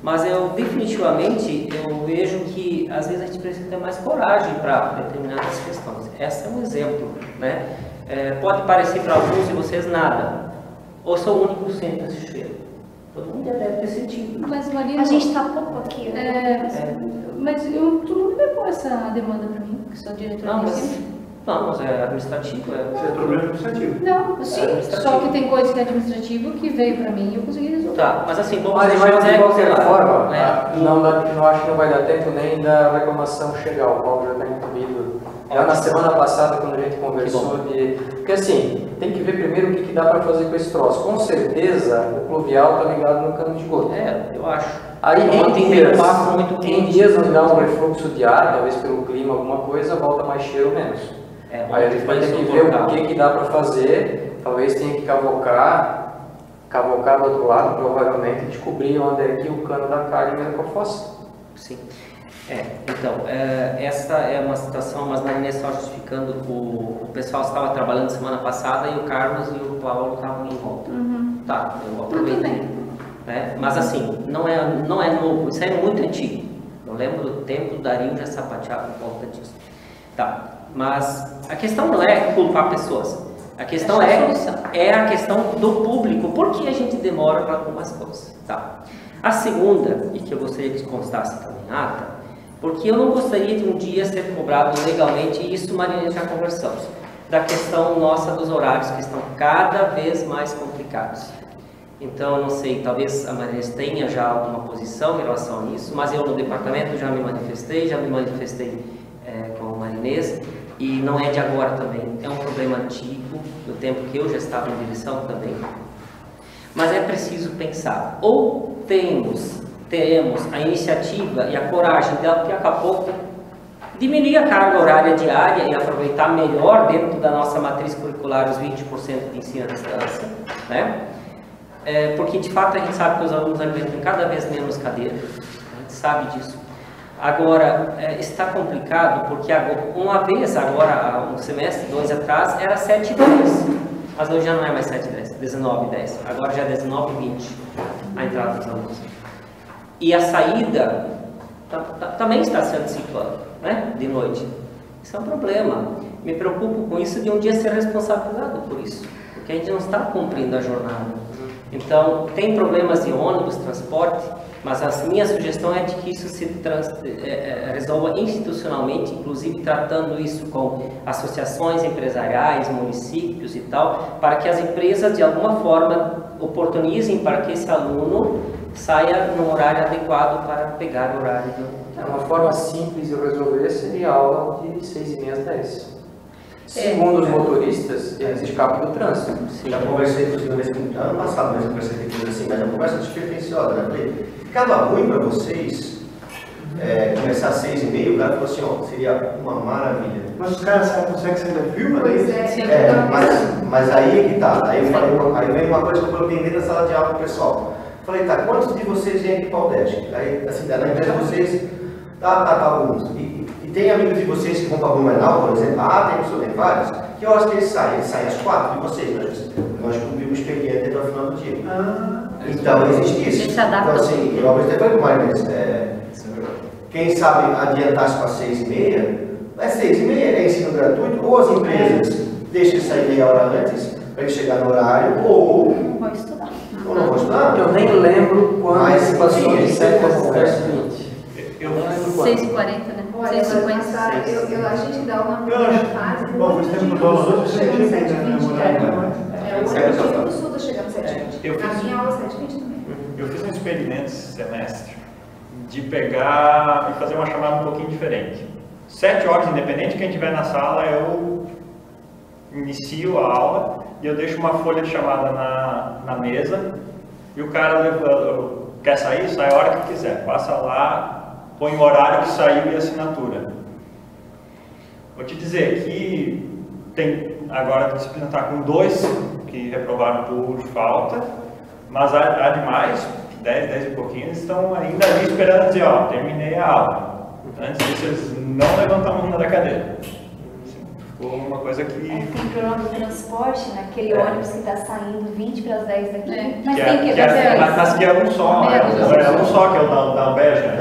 [SPEAKER 2] mas definitivamente, eu vejo que às vezes a gente precisa ter mais coragem para determinadas questões. Esse é um exemplo, né? Pode parecer para alguns de vocês nada, ou sou o único que sente esse cheiro. Todo mundo já deve ter sentido.
[SPEAKER 3] Mas, Maria,
[SPEAKER 10] a gente está pouco aqui.
[SPEAKER 3] Mas tu não levou essa demanda para mim, que sou diretora de ensino?
[SPEAKER 2] Não, mas é administrativo.
[SPEAKER 4] É problema administrativo.
[SPEAKER 3] Não, sim, só que tem coisa que é administrativo que veio para mim e eu consegui resolver.
[SPEAKER 2] Tá, mas assim, vamos
[SPEAKER 1] Mas de qualquer forma,
[SPEAKER 2] não
[SPEAKER 1] acho que não vai dar tempo nem da reclamação chegar. O Paulo já está incluído. Já na semana passada, quando a gente conversou porque assim, tem que ver primeiro o que dá para fazer com esse troço. Com certeza, o pluvial está ligado no cano de esgoto.
[SPEAKER 2] Eu acho.
[SPEAKER 1] Aí em dias onde dá um refluxo de ar, talvez pelo clima, alguma coisa, volta mais cheiro ou menos. Aí a gente vai ter que ver o que dá para fazer. Talvez tenha que cavocar do outro lado, provavelmente, e descobrir onde é que o cano da calha mesmo com a fossa.
[SPEAKER 2] Sim. Então, essa é uma situação, mas na linha só justificando, o pessoal estava trabalhando semana passada e o Carlos e o Paulo estavam em volta. Tá, eu aproveitei. Mas assim, não é novo, isso é muito antigo. Eu lembro do tempo do Dario já sapateava por volta disso. Tá, mas a questão não é culpar pessoas. A questão é a questão do público. Por que a gente demora para algumas coisas? Tá. A segunda, e que eu gostaria que constasse também em ata, porque eu não gostaria de um dia ser cobrado legalmente, e isso, Maria, já conversamos, da questão nossa dos horários, que estão cada vez mais complicados. Então, eu não sei, talvez a Maria tenha já alguma posição em relação a isso, mas eu no departamento já me manifestei com a Marinês, e não é de agora também, é um problema antigo, do tempo que eu já estava em direção também. Mas é preciso pensar, ou teremos a iniciativa e a coragem de, daqui a pouco, diminuir a carga horária diária e aproveitar melhor dentro da nossa matriz curricular os 20% de ensino à distância, né? Porque de fato a gente sabe que os alunos alimentam cada vez menos cadeira, a gente sabe disso. Agora, está complicado porque uma vez, agora, um semestre, 2 atrás, era 7h10, mas hoje já não é mais 7h10, 19h10, agora já é 19h20 a entrada dos alunos. e a saída também está sendo ciclado, né? De noite. Isso é um problema. Me preocupo com isso de um dia ser responsabilizado por isso, porque a gente não está cumprindo a jornada. Então, tem problemas de ônibus, transporte, mas a minha sugestão é de que isso se resolva institucionalmente, inclusive tratando isso com associações empresariais, municípios e tal, para que as empresas de alguma forma oportunizem para que esse aluno saia no horário adequado para pegar o horário do...
[SPEAKER 1] Uma forma simples de resolver seria a aula de 6h30 às 10. Segundo os motoristas, eles escapam do trânsito.
[SPEAKER 6] Já conversei com os senhores ano passado, mas eu conversei com eles assim, mas a conversa despertenciosa, né? Falei, ficava ruim para vocês começar às 6h30, o cara falou assim, ó, seria uma maravilha.
[SPEAKER 4] Mas os caras conseguem sair da firma daí?
[SPEAKER 6] Mas aí é que tá. Aí eu falei, aí vem uma coisa que eu coloquei dentro da sala de aula pro pessoal. Falei, tá, quantos de vocês vêm aqui para o UDESC? Aí, assim, na empresa de vocês, tá, alguns. E tem amigos de vocês que vão para Blumenau, por exemplo? Tem vários. Que horas que eles saem? Eles saem às 4 de vocês, nós cumprimos o expediente até o final do dia. Então, existe isso. Então, assim, eu até falei com o Mário, quem sabe adiantar-se para 6h30, é 6h30, é ensino gratuito, ou as empresas deixam ele sair meia hora antes, para ele chegar no horário, ou
[SPEAKER 10] não vou estudar.
[SPEAKER 6] Ou não vou estudar.
[SPEAKER 1] Eu nem lembro quando se passou de 7 às 20.
[SPEAKER 5] Eu não lembro quando.
[SPEAKER 3] 6h40, né?
[SPEAKER 8] Olha, a gente dá uma primeira fase.
[SPEAKER 4] Bom, faz tempo que nós
[SPEAKER 8] chegamos 7h20.
[SPEAKER 6] Certo,
[SPEAKER 8] O sul chegamos 7h20. A minha aula 7h20 também.
[SPEAKER 12] Eu fiz um experimento esse semestre de pegar e fazer uma chamada um pouquinho diferente. 7 horas, independente de quem estiver na sala, eu inicio a aula e eu deixo uma folha de chamada na mesa e o cara quer sair, sai a hora que quiser. Passa lá, põe o horário que saiu e a assinatura. Vou te dizer que tem agora a disciplina está com 2 que reprovaram por falta, mas há demais, 10 e pouquinho, eles estão ainda ali esperando dizer, ó, terminei a aula. Antes disso, eles não levantam a mão da cadeira. Ficou uma coisa que...
[SPEAKER 10] tem problema do transporte, naquele ônibus que está saindo 20 para as 10 daqui. Mas
[SPEAKER 12] que
[SPEAKER 10] tem que
[SPEAKER 12] mas que é um só, é um só que é o da Alberja.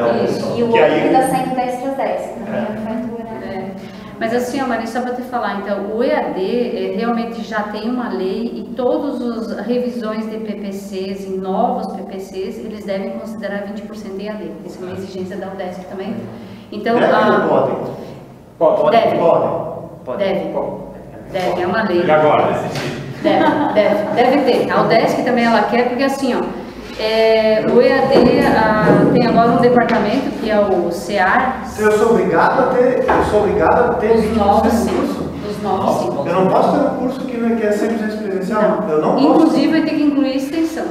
[SPEAKER 10] E o outro que está saindo 10 para as 10, que também afeta o horário.
[SPEAKER 3] Mas assim, Maria, só para te falar, então, o EAD realmente já tem uma lei e todas as revisões de PPCs e novos PPCs, eles devem considerar 20% EAD. Isso é uma exigência da UDESC também. Então,
[SPEAKER 4] podem?
[SPEAKER 3] Deve, é uma lei.
[SPEAKER 12] E agora?
[SPEAKER 3] Deve ter. A UDESC também ela quer, porque assim, ó, o EAD tem agora um departamento que é o CEAR.
[SPEAKER 4] Eu sou obrigado a ter
[SPEAKER 3] os novos, sim. Os novos, sim.
[SPEAKER 4] Eu não posso ter um curso que não quer 100% experiencial? Não. Eu não posso.
[SPEAKER 3] Inclusive vai ter que incluir extensão.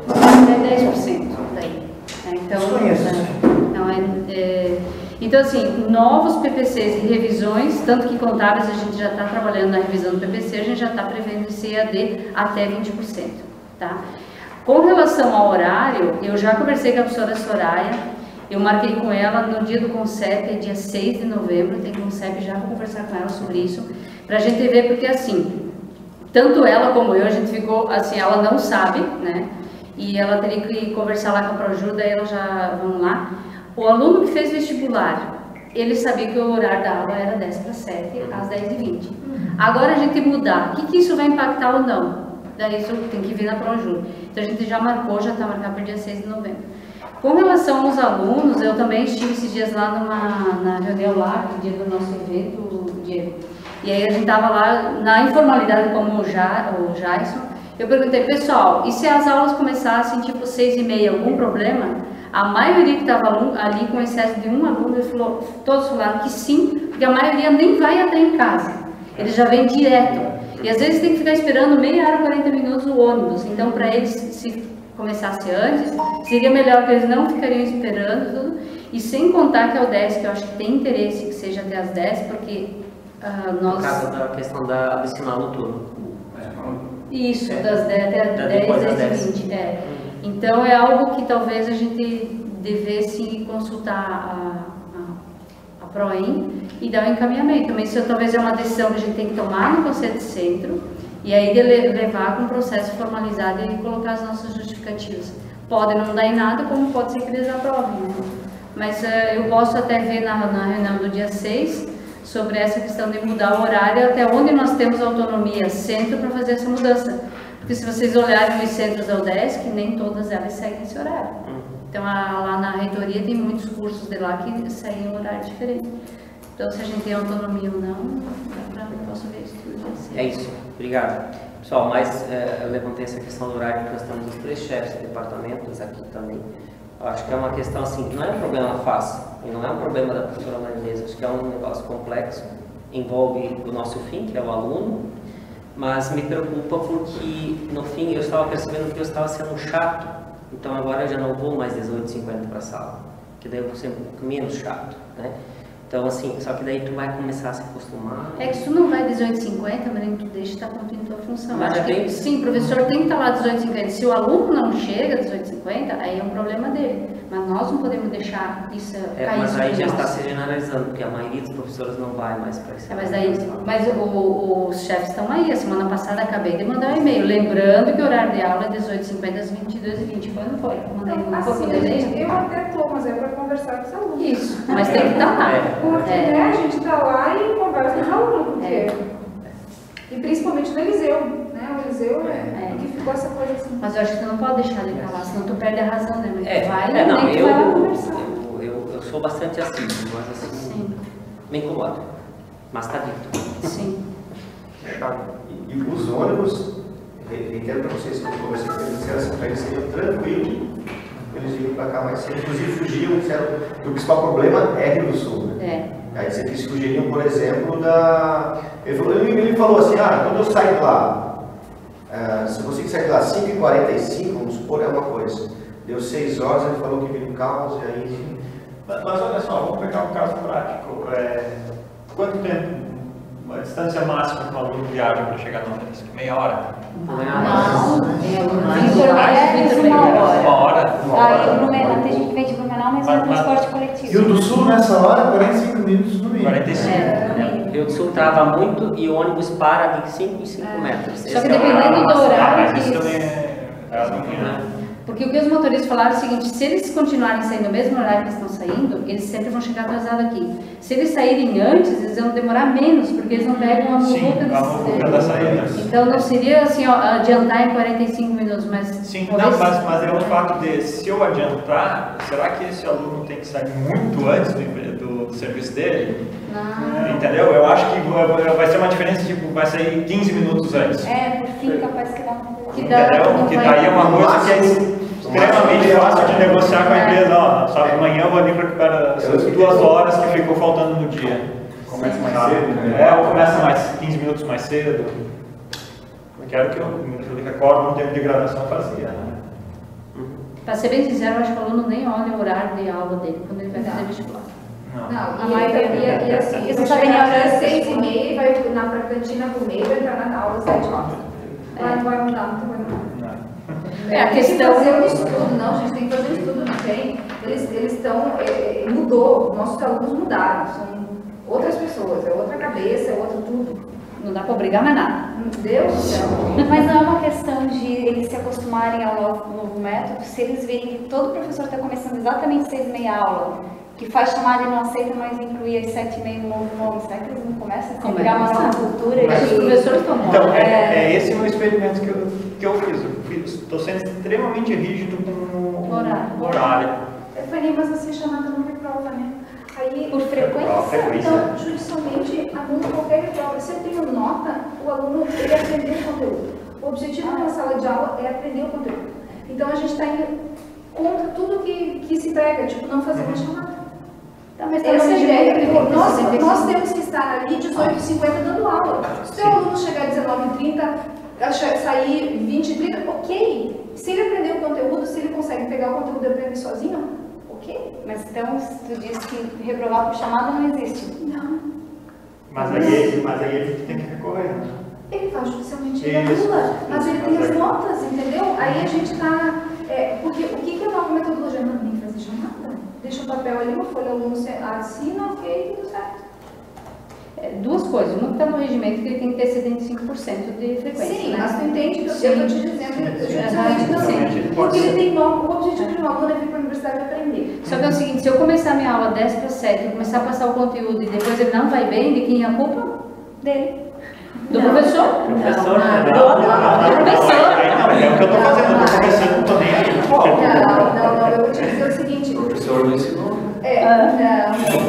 [SPEAKER 3] Até 10% daí. Então, então, assim, novos PPCs e revisões, tanto que contábeis a gente já está trabalhando na revisão do PPC, a gente já está prevendo esse EAD até 20%, tá? Com relação ao horário, eu já conversei com a professora Soraya, eu marquei com ela no dia do CONCEP, dia 6 de novembro, tem CONCEP, já vou conversar com ela sobre isso, para a gente ver, porque assim, tanto ela como eu, a gente ficou, assim, ela não sabe, né? E ela teria que conversar lá com a Projuda, daí elas já vão lá. O aluno que fez vestibular, ele sabia que o horário da aula era 10 para 7, às 10h20. Agora a gente mudar, o que isso vai impactar ou não? Daí isso tem que vir na Projuda. Então a gente já marcou, já está marcado para o dia 6 de novembro. Com relação aos alunos, eu também estive esses dias lá na reunião lá, no dia do nosso evento, Diego. E aí a gente estava lá na informalidade como o Jason. Eu perguntei, pessoal, e se as aulas começassem tipo 6h30, algum problema? A maioria que estava ali com excesso de um aluno, todos falaram que sim, porque a maioria nem vai até em casa, eles já vêm direto. E às vezes tem que ficar esperando meia hora, 40 minutos o ônibus. Então, para eles, se começasse antes, seria melhor que eles não ficariam esperando tudo. E sem contar que a UDESC, eu acho que tem interesse que seja até as 10, porque nós...
[SPEAKER 2] Por causa da questão da adicional noturno.
[SPEAKER 3] Isso, das 10 até 10 e 20. Então é algo que talvez a gente devesse consultar a PROEM e dar um encaminhamento. Mas isso talvez é uma decisão que a gente tem que tomar no Conselho de Centro e aí levar com um processo formalizado e colocar as nossas justificativas. pode não dar em nada, como pode ser que eles aprovem, né? Mas eu posso até ver na reunião do dia 6 sobre essa questão de mudar o horário, até onde nós temos autonomia, centro, para fazer essa mudança. Porque se vocês olharem os centros da UDESC, nem todas elas seguem esse horário. Então lá na reitoria tem muitos cursos de lá que seguem um horário diferente. Então se a gente tem autonomia ou não, eu posso ver isso do dia 6.
[SPEAKER 2] É isso, obrigado. Pessoal, mas eu levantei essa questão do horário porque nós temos os 3 chefes de departamentos aqui também. Eu acho que é uma questão assim, que não é um problema fácil, e não é um problema da professora Marinesa, acho que é um negócio complexo, envolve o nosso fim, que é o aluno, mas me preocupa porque, no fim, eu estava percebendo que eu estava sendo chato, então agora eu já não vou mais 18h50 para a sala, que daí eu vou ser um pouco menos chato, né? Então, assim, só que daí tu vai começar a se acostumar.
[SPEAKER 3] É que se tu não vai 18h50, Marina, tu deixa estar cumprindo tua função.
[SPEAKER 2] Mas
[SPEAKER 3] acho que, sim, o professor tem que estar lá 18h50. Se o aluno não chega 18h50, aí é um problema dele. Mas nós não podemos deixar isso cair.
[SPEAKER 2] Mas aí já está se generalizando, porque a maioria dos professores não vai mais para isso.
[SPEAKER 3] Mas os chefes estão aí. A semana passada acabei de mandar um e-mail, lembrando que o horário de aula é 18h50 às 22h20. Quando foi? Mandei um pouco de e-mail.
[SPEAKER 8] Eu até estou, mas é para conversar com os alunos.
[SPEAKER 3] Isso, mas tem que estar lá.
[SPEAKER 8] Porque né, a gente está lá e conversa com os alunos, porque... E principalmente no Eliseu, né? O Eliseu que ficou essa coisa assim.
[SPEAKER 3] Mas eu acho que tu não pode deixar ele falar, senão tu perde a razão, né? Mas tu vai
[SPEAKER 2] não,
[SPEAKER 3] conversar.
[SPEAKER 2] Eu sou bastante assim, mas assim, sim, me incomoda. Mas tá dito.
[SPEAKER 3] Sim.
[SPEAKER 6] E os ônibus, reitero para vocês que eu conversei com eles, disseram assim, para eles seriam tranquilos, eles vinham para cá mais cedo, inclusive fugiam, disseram que o principal problema é Rio do Sul, né? Aí disseram que eles fugiriam, por exemplo, ele falou assim, quando eu sair de lá, se eu consigo sair de lá às 5h45, vamos supor, é uma coisa. Deu 6 horas, ele falou que viria um caos, e aí...
[SPEAKER 12] Mas olha só, vamos pegar um caso prático. Quanto tempo, a distância máxima que um aluno viaja para chegar na UDESC? Meia hora?
[SPEAKER 10] Não, uma hora. Aí o Blumenau, tem gente que vem de Blumenau, mas é transporte coletivo.
[SPEAKER 4] Rio do Sul, nessa hora, 45 minutos no mínimo.
[SPEAKER 12] 45.
[SPEAKER 2] Rio do Sul trava muito e o ônibus para de 5 em 5 metros.
[SPEAKER 3] Só que dependendo do horário.
[SPEAKER 12] Mas isso também é
[SPEAKER 3] Porque o que os motoristas falaram é o seguinte, se eles continuarem saindo no mesmo horário que eles estão saindo, eles sempre vão chegar atrasados aqui. Se eles saírem antes, eles vão demorar menos, porque eles não pegam a muvuca
[SPEAKER 12] da saída.
[SPEAKER 3] Então não seria assim, adiantar em 45 minutos, mas...
[SPEAKER 12] Sim, não, mas é o fato de, se eu adiantar, será que esse aluno tem que sair muito antes do serviço dele?
[SPEAKER 3] Não.
[SPEAKER 12] Entendeu? Eu acho que vai ser uma diferença, tipo, vai sair 15 minutos antes.
[SPEAKER 10] Por fim, capaz que dá uma...
[SPEAKER 12] Entendeu? Que daí é uma coisa que é extremamente fácil de negociar com a empresa. Sabe, amanhã eu vou ali para recuperar essas 2 horas que ficou faltando no dia.
[SPEAKER 9] Começa mais cedo, né?
[SPEAKER 12] Ou começa mais 15 minutos mais cedo. Eu quero que eu recordo um tempo de gravação fazia, né?
[SPEAKER 3] Para ser bem sincero, eu acho que o aluno nem olha o horário de aula dele quando ele vai fazer vestibular.
[SPEAKER 8] Não, a maioria, e assim, isso vai chegar às 6h30 e vai na cantina comer e vai entrar na aula às 7 horas. Não vai mudar, não vai mudar.
[SPEAKER 3] A questão...
[SPEAKER 8] Tem que fazer um estudo, não, a gente tem que fazer um estudo, não tem. Eles estão, mudou, nossos alunos mudaram, são outras pessoas, é outra cabeça, é outro tudo.
[SPEAKER 3] Não dá para obrigar mais nada.
[SPEAKER 8] Deus do céu.
[SPEAKER 10] Mas não é uma questão de eles se acostumarem ao novo método, se eles virem que todo professor está começando exatamente 6h30 a aula, que faz chamada e não aceita mais incluir às 7h30 um novo nome, será que eles não começam a criar uma nova cultura?
[SPEAKER 3] Mas os professores estão bons.
[SPEAKER 12] Então, esse é o experimento que eu fiz. Estou sendo extremamente rígido com o horário.
[SPEAKER 8] Mas assim, chamada não reprova, né? Aí,
[SPEAKER 10] por frequência?
[SPEAKER 8] Então, judicialmente, aluno qualquer reprova. Se eu tenho nota, o aluno ele aprender o conteúdo. O objetivo de uma sala de aula é aprender o conteúdo. Então, a gente está indo contra tudo que se prega, tipo, não fazer uma chamada.
[SPEAKER 3] Tá, mas
[SPEAKER 8] essa é a ideia. Nós temos que estar ali 18h50 dando aula. Se o aluno chegar às 19h30, sair 20h30, ok. Se ele aprender o conteúdo, se ele consegue pegar o conteúdo e aprender sozinho, ok.
[SPEAKER 10] Mas então, tu diz que reprovar por chamada não existe?
[SPEAKER 8] Não.
[SPEAKER 12] Mas aí ele tem que recorrer, né?
[SPEAKER 8] Ele faz judicialmente, ele anula, mas ele tem as notas, entendeu? Aí a gente está... porque o que é a nova metodologia? Não tem que fazer chamada. Deixa o papel ali, uma folha, o aluno assina, ok, tudo certo.
[SPEAKER 3] duas coisas. Uma que está no regimento que ele tem que ter 75% de frequência.
[SPEAKER 8] Sim,
[SPEAKER 3] né?
[SPEAKER 8] mas tu entende que eu estou te dizendo justamente não. Porque ele tem o objetivo de um aluno é vir para a universidade aprender.
[SPEAKER 3] Só que é o seguinte, se eu começar minha aula 10 para 7, começar a passar o conteúdo e depois ele não vai bem, de quem é a culpa?
[SPEAKER 8] Dele.
[SPEAKER 3] Do professor?
[SPEAKER 2] Professor,
[SPEAKER 3] não.
[SPEAKER 2] né?
[SPEAKER 12] É o que eu estou fazendo, eu estou conversando, não estou nem aí.
[SPEAKER 8] Não, eu vou te dizer o seguinte.
[SPEAKER 7] O professor não ensinou.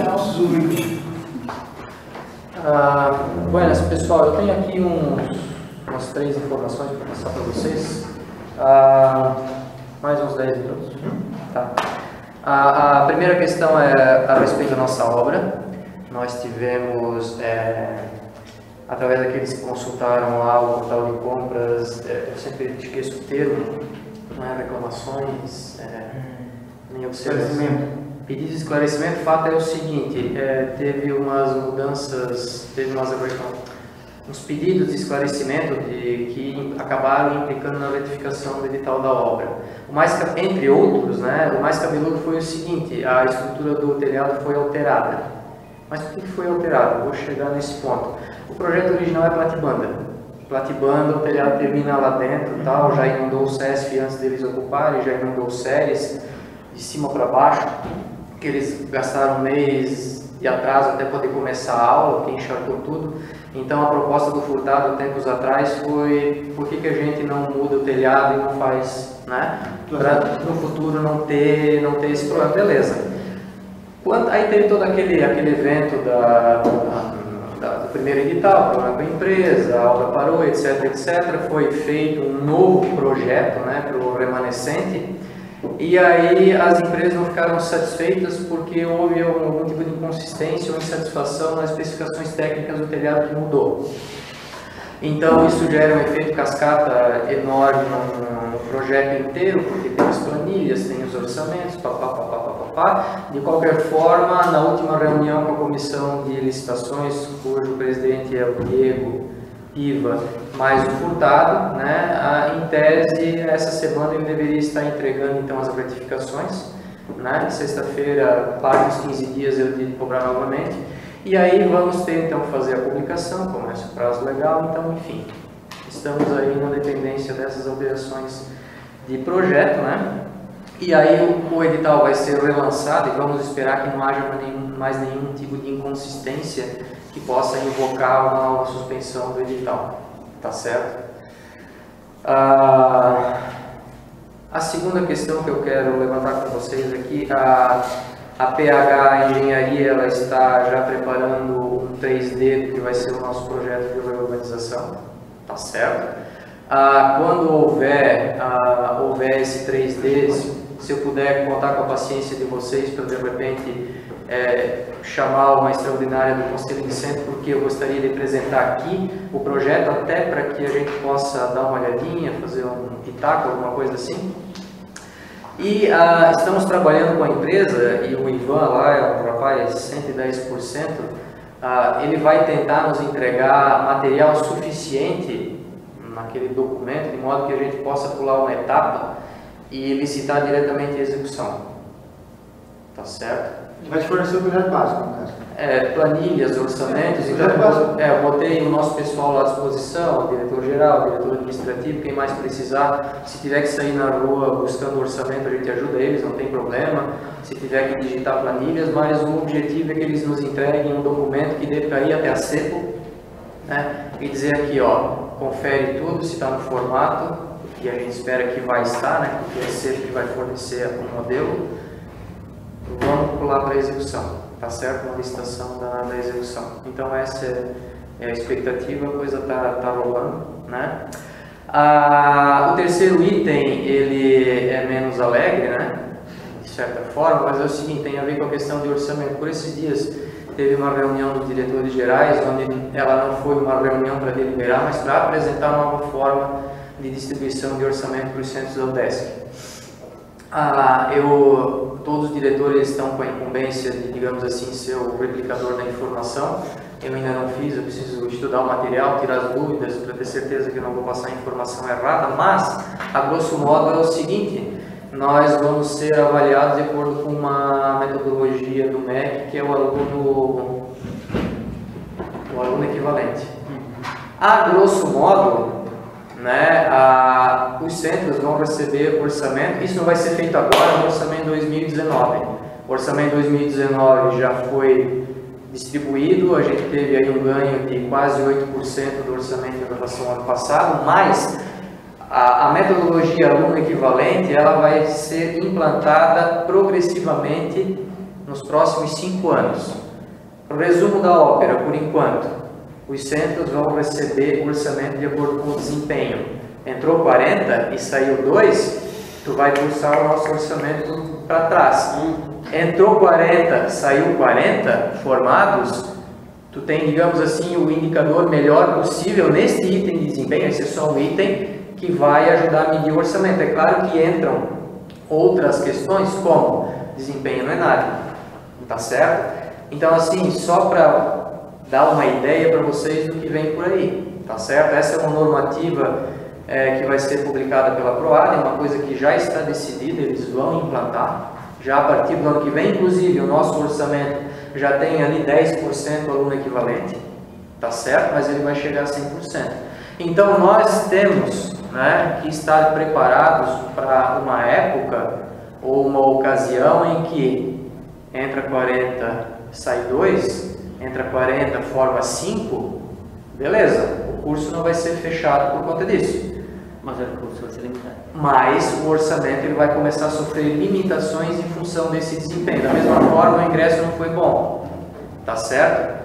[SPEAKER 8] Não.
[SPEAKER 1] Buenas, pessoal, eu tenho aqui umas 3 informações para passar para vocês. Mais uns 10 minutos. Tá. A primeira questão é a respeito da nossa obra. Nós tivemos, através daqueles que consultaram lá o portal de compras, eu sempre esqueço o termo, não é reclamações, nem observação. Pedido de esclarecimento, o fato é o seguinte, teve umas mudanças, uns pedidos de esclarecimento que acabaram implicando na retificação do edital da obra. Entre outros, né, o mais cabeludo foi o seguinte, a estrutura do telhado foi alterada. Mas por que foi alterado? Vou chegar nesse ponto. O projeto original é platibanda. Platibanda, o telhado termina lá dentro, tal, já inundou o CESF antes deles ocuparem, já inundou o SERES, de cima para baixo, que eles gastaram um mês de atraso até poder começar a aula, que encharcou tudo. Então a proposta do Furtado, tempos atrás, foi por que a gente não muda o telhado e não faz, né? Para no futuro não ter esse problema. Beleza. Aí teve todo aquele evento do primeiro edital, problema com a empresa, a obra parou, etc, etc. Foi feito um novo projeto, né, para o remanescente. E aí as empresas não ficaram satisfeitas porque houve algum tipo de inconsistência ou insatisfação nas especificações técnicas do telhado que mudou. Então isso gera um efeito cascata enorme no projeto inteiro, porque tem as planilhas, tem os orçamentos, papapá. De qualquer forma, na última reunião com a comissão de licitações, cujo presidente é o Diego Piva, mais o Furtado, né? Em tese, essa semana ele deveria estar entregando então as retificações, né? Sexta-feira, para os 15 dias eu tive que cobrar novamente, e aí vamos ter então que fazer a publicação, começa o prazo legal, então enfim, estamos aí na dependência dessas alterações de projeto, né? E aí o edital vai ser relançado e vamos esperar que não haja mais nenhum tipo de inconsistência que possa invocar uma suspensão do edital, tá certo? A segunda questão que eu quero levantar com vocês aqui, a PH Engenharia, ela está já preparando um 3D do que vai ser o nosso projeto de reurbanização, tá certo? Quando houver esse 3D, se eu puder contar com a paciência de vocês para de repente chamar uma extraordinária do Conselho de Centro, porque eu gostaria de apresentar aqui o projeto, até para que a gente possa dar uma olhadinha, fazer um pitaco, alguma coisa assim. E estamos trabalhando com a empresa, e o Ivan lá é um rapaz 110%, ele vai tentar nos entregar material suficiente naquele documento, de modo que a gente possa pular uma etapa e licitar diretamente a execução. Tá certo?
[SPEAKER 4] Vai te fornecer o projeto básico, no caso.
[SPEAKER 1] Planilhas, orçamentos, então eu botei o nosso pessoal lá à disposição, o diretor-geral, o diretor administrativo, quem mais precisar. Se tiver que sair na rua buscando orçamento, a gente ajuda eles, não tem problema. Se tiver que digitar planilhas, mas o objetivo é que eles nos entreguem um documento que dê para ir até a CEPO, né, e dizer aqui, ó, confere tudo, se está no formato, que a gente espera que vai estar, né, porque é a CEPO que vai fornecer o modelo. Vamos pular para a execução, tá certo? Uma licitação da execução. Então essa é a expectativa, a coisa tá rolando, né? O terceiro item, ele é menos alegre, né? De certa forma, mas é o seguinte, tem a ver com a questão de orçamento. Por esses dias teve uma reunião dos diretores gerais, onde ela não foi uma reunião para deliberar, mas para apresentar uma nova forma de distribuição de orçamento para os centros da UDESC. Todos os diretores estão com a incumbência de, digamos assim, ser o replicador da informação. Eu ainda não fiz, eu preciso estudar o material, tirar as dúvidas, para ter certeza que eu não vou passar a informação errada, mas, a grosso modo, é o seguinte, nós vamos ser avaliados de acordo com uma metodologia do MEC, que é o aluno o aluno equivalente. A grosso modo, né, os centros vão receber orçamento, isso não vai ser feito agora no orçamento 2019. O orçamento 2019 já foi distribuído, a gente teve aí um ganho de quase 8% do orçamento em relação ao ano passado, mas a metodologia aluno equivalente ela vai ser implantada progressivamente nos próximos 5 anos. O resumo da ópera, por enquanto, os centros vão receber o orçamento de acordo com o desempenho. Entrou 40 e saiu 2, tu vai pulsar o nosso orçamento para trás. Entrou 40, saiu 40 formados, tu tem, digamos assim, o indicador melhor possível neste item de desempenho, esse é só um item que vai ajudar a medir o orçamento. É claro que entram outras questões como desempenho não é nada, tá certo? Então assim, só para dar uma ideia para vocês do que vem por aí, tá certo? Essa é uma normativa que vai ser publicada pela PROAD, é uma coisa que já está decidida, eles vão implantar, já a partir do ano que vem, inclusive o nosso orçamento já tem ali 10% aluno equivalente, tá certo? Mas ele vai chegar a 100%. Então nós temos, né, que estar preparados para uma época ou uma ocasião em que entra 40, sai 2, entra 40, forma 5, beleza, o curso não vai ser fechado por conta disso.
[SPEAKER 2] Mas o curso vai ser limitado.
[SPEAKER 1] Mas o orçamento ele vai começar a sofrer limitações em função desse desempenho. Da mesma forma, o ingresso não foi bom, tá certo?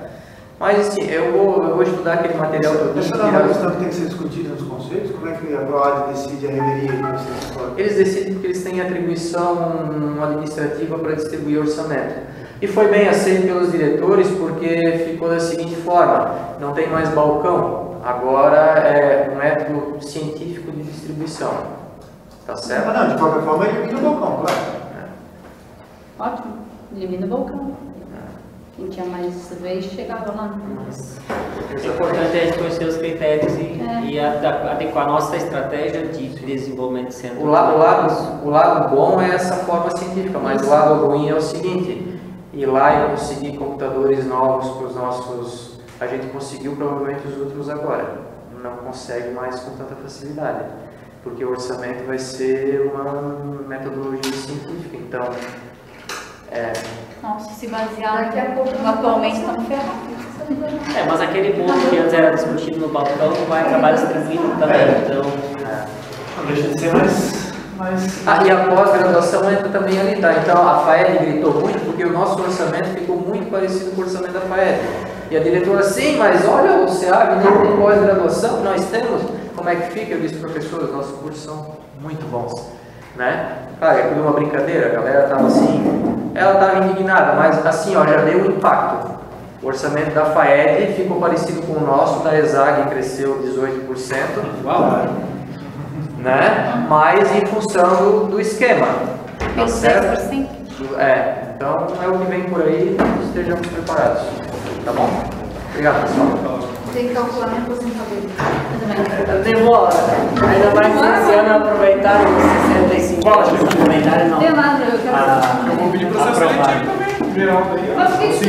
[SPEAKER 1] Mas assim, eu vou estudar aquele material que eu disse.
[SPEAKER 4] Essa é uma questão que tem que ser discutida nos conselhos? Como é que a PROAD decide a revelia que vocês escolhem?
[SPEAKER 1] Eles decidem porque eles têm atribuição administrativa para distribuir orçamento. E foi bem aceito pelos diretores porque ficou da seguinte forma: não tem mais balcão, agora é um método científico de distribuição. Tá certo?
[SPEAKER 4] Não, de qualquer forma elimina o balcão, claro.
[SPEAKER 3] Ótimo, elimina o balcão. Quem tinha mais vez chegava lá.
[SPEAKER 2] É importante a gente conhecer os critérios e adequar a nossa estratégia de desenvolvimento de centro.
[SPEAKER 1] O lado bom é essa forma científica, mas o lado ruim é o seguinte: ir lá e conseguir computadores novos para os nossos... A gente conseguiu provavelmente os outros agora, não consegue mais com tanta facilidade, porque o orçamento vai ser uma metodologia científica, então...
[SPEAKER 10] Nossa, se basear daqui a pouco, atualmente estamos ferrados.
[SPEAKER 2] Mas aquele ponto que antes era discutido no balcão vai acabar distribuindo também, então...
[SPEAKER 4] Não deixa de ser mais...
[SPEAKER 1] e a pós-graduação entra também ali, tá? Então a FAED gritou muito porque o nosso orçamento ficou muito parecido com o orçamento da FAED. E a diretora, sim, mas olha, o SEAB nem tem pós-graduação, nós temos. Como é que fica? Eu disse, professor, os nossos cursos são muito bons, né? Claro, é tudo uma brincadeira, a galera estava assim, ela estava indignada, mas assim, ó, já deu um impacto. O orçamento da FAED ficou parecido com o nosso, da ESAG cresceu 18%.
[SPEAKER 2] Uau!
[SPEAKER 1] Né? Mas em função do esquema. Tá certo?
[SPEAKER 10] 10%?
[SPEAKER 1] Então é o que vem por aí, estejamos preparados. Tá bom? Obrigado, pessoal.
[SPEAKER 8] Tem que calcular minha aposentadoria.
[SPEAKER 2] Demora. Ainda mais que esse ano aproveitaram os 65 anos. Aproveitaram não.
[SPEAKER 3] Eu vou
[SPEAKER 9] pedir processo seletivo também, geral daí.
[SPEAKER 3] Mas por que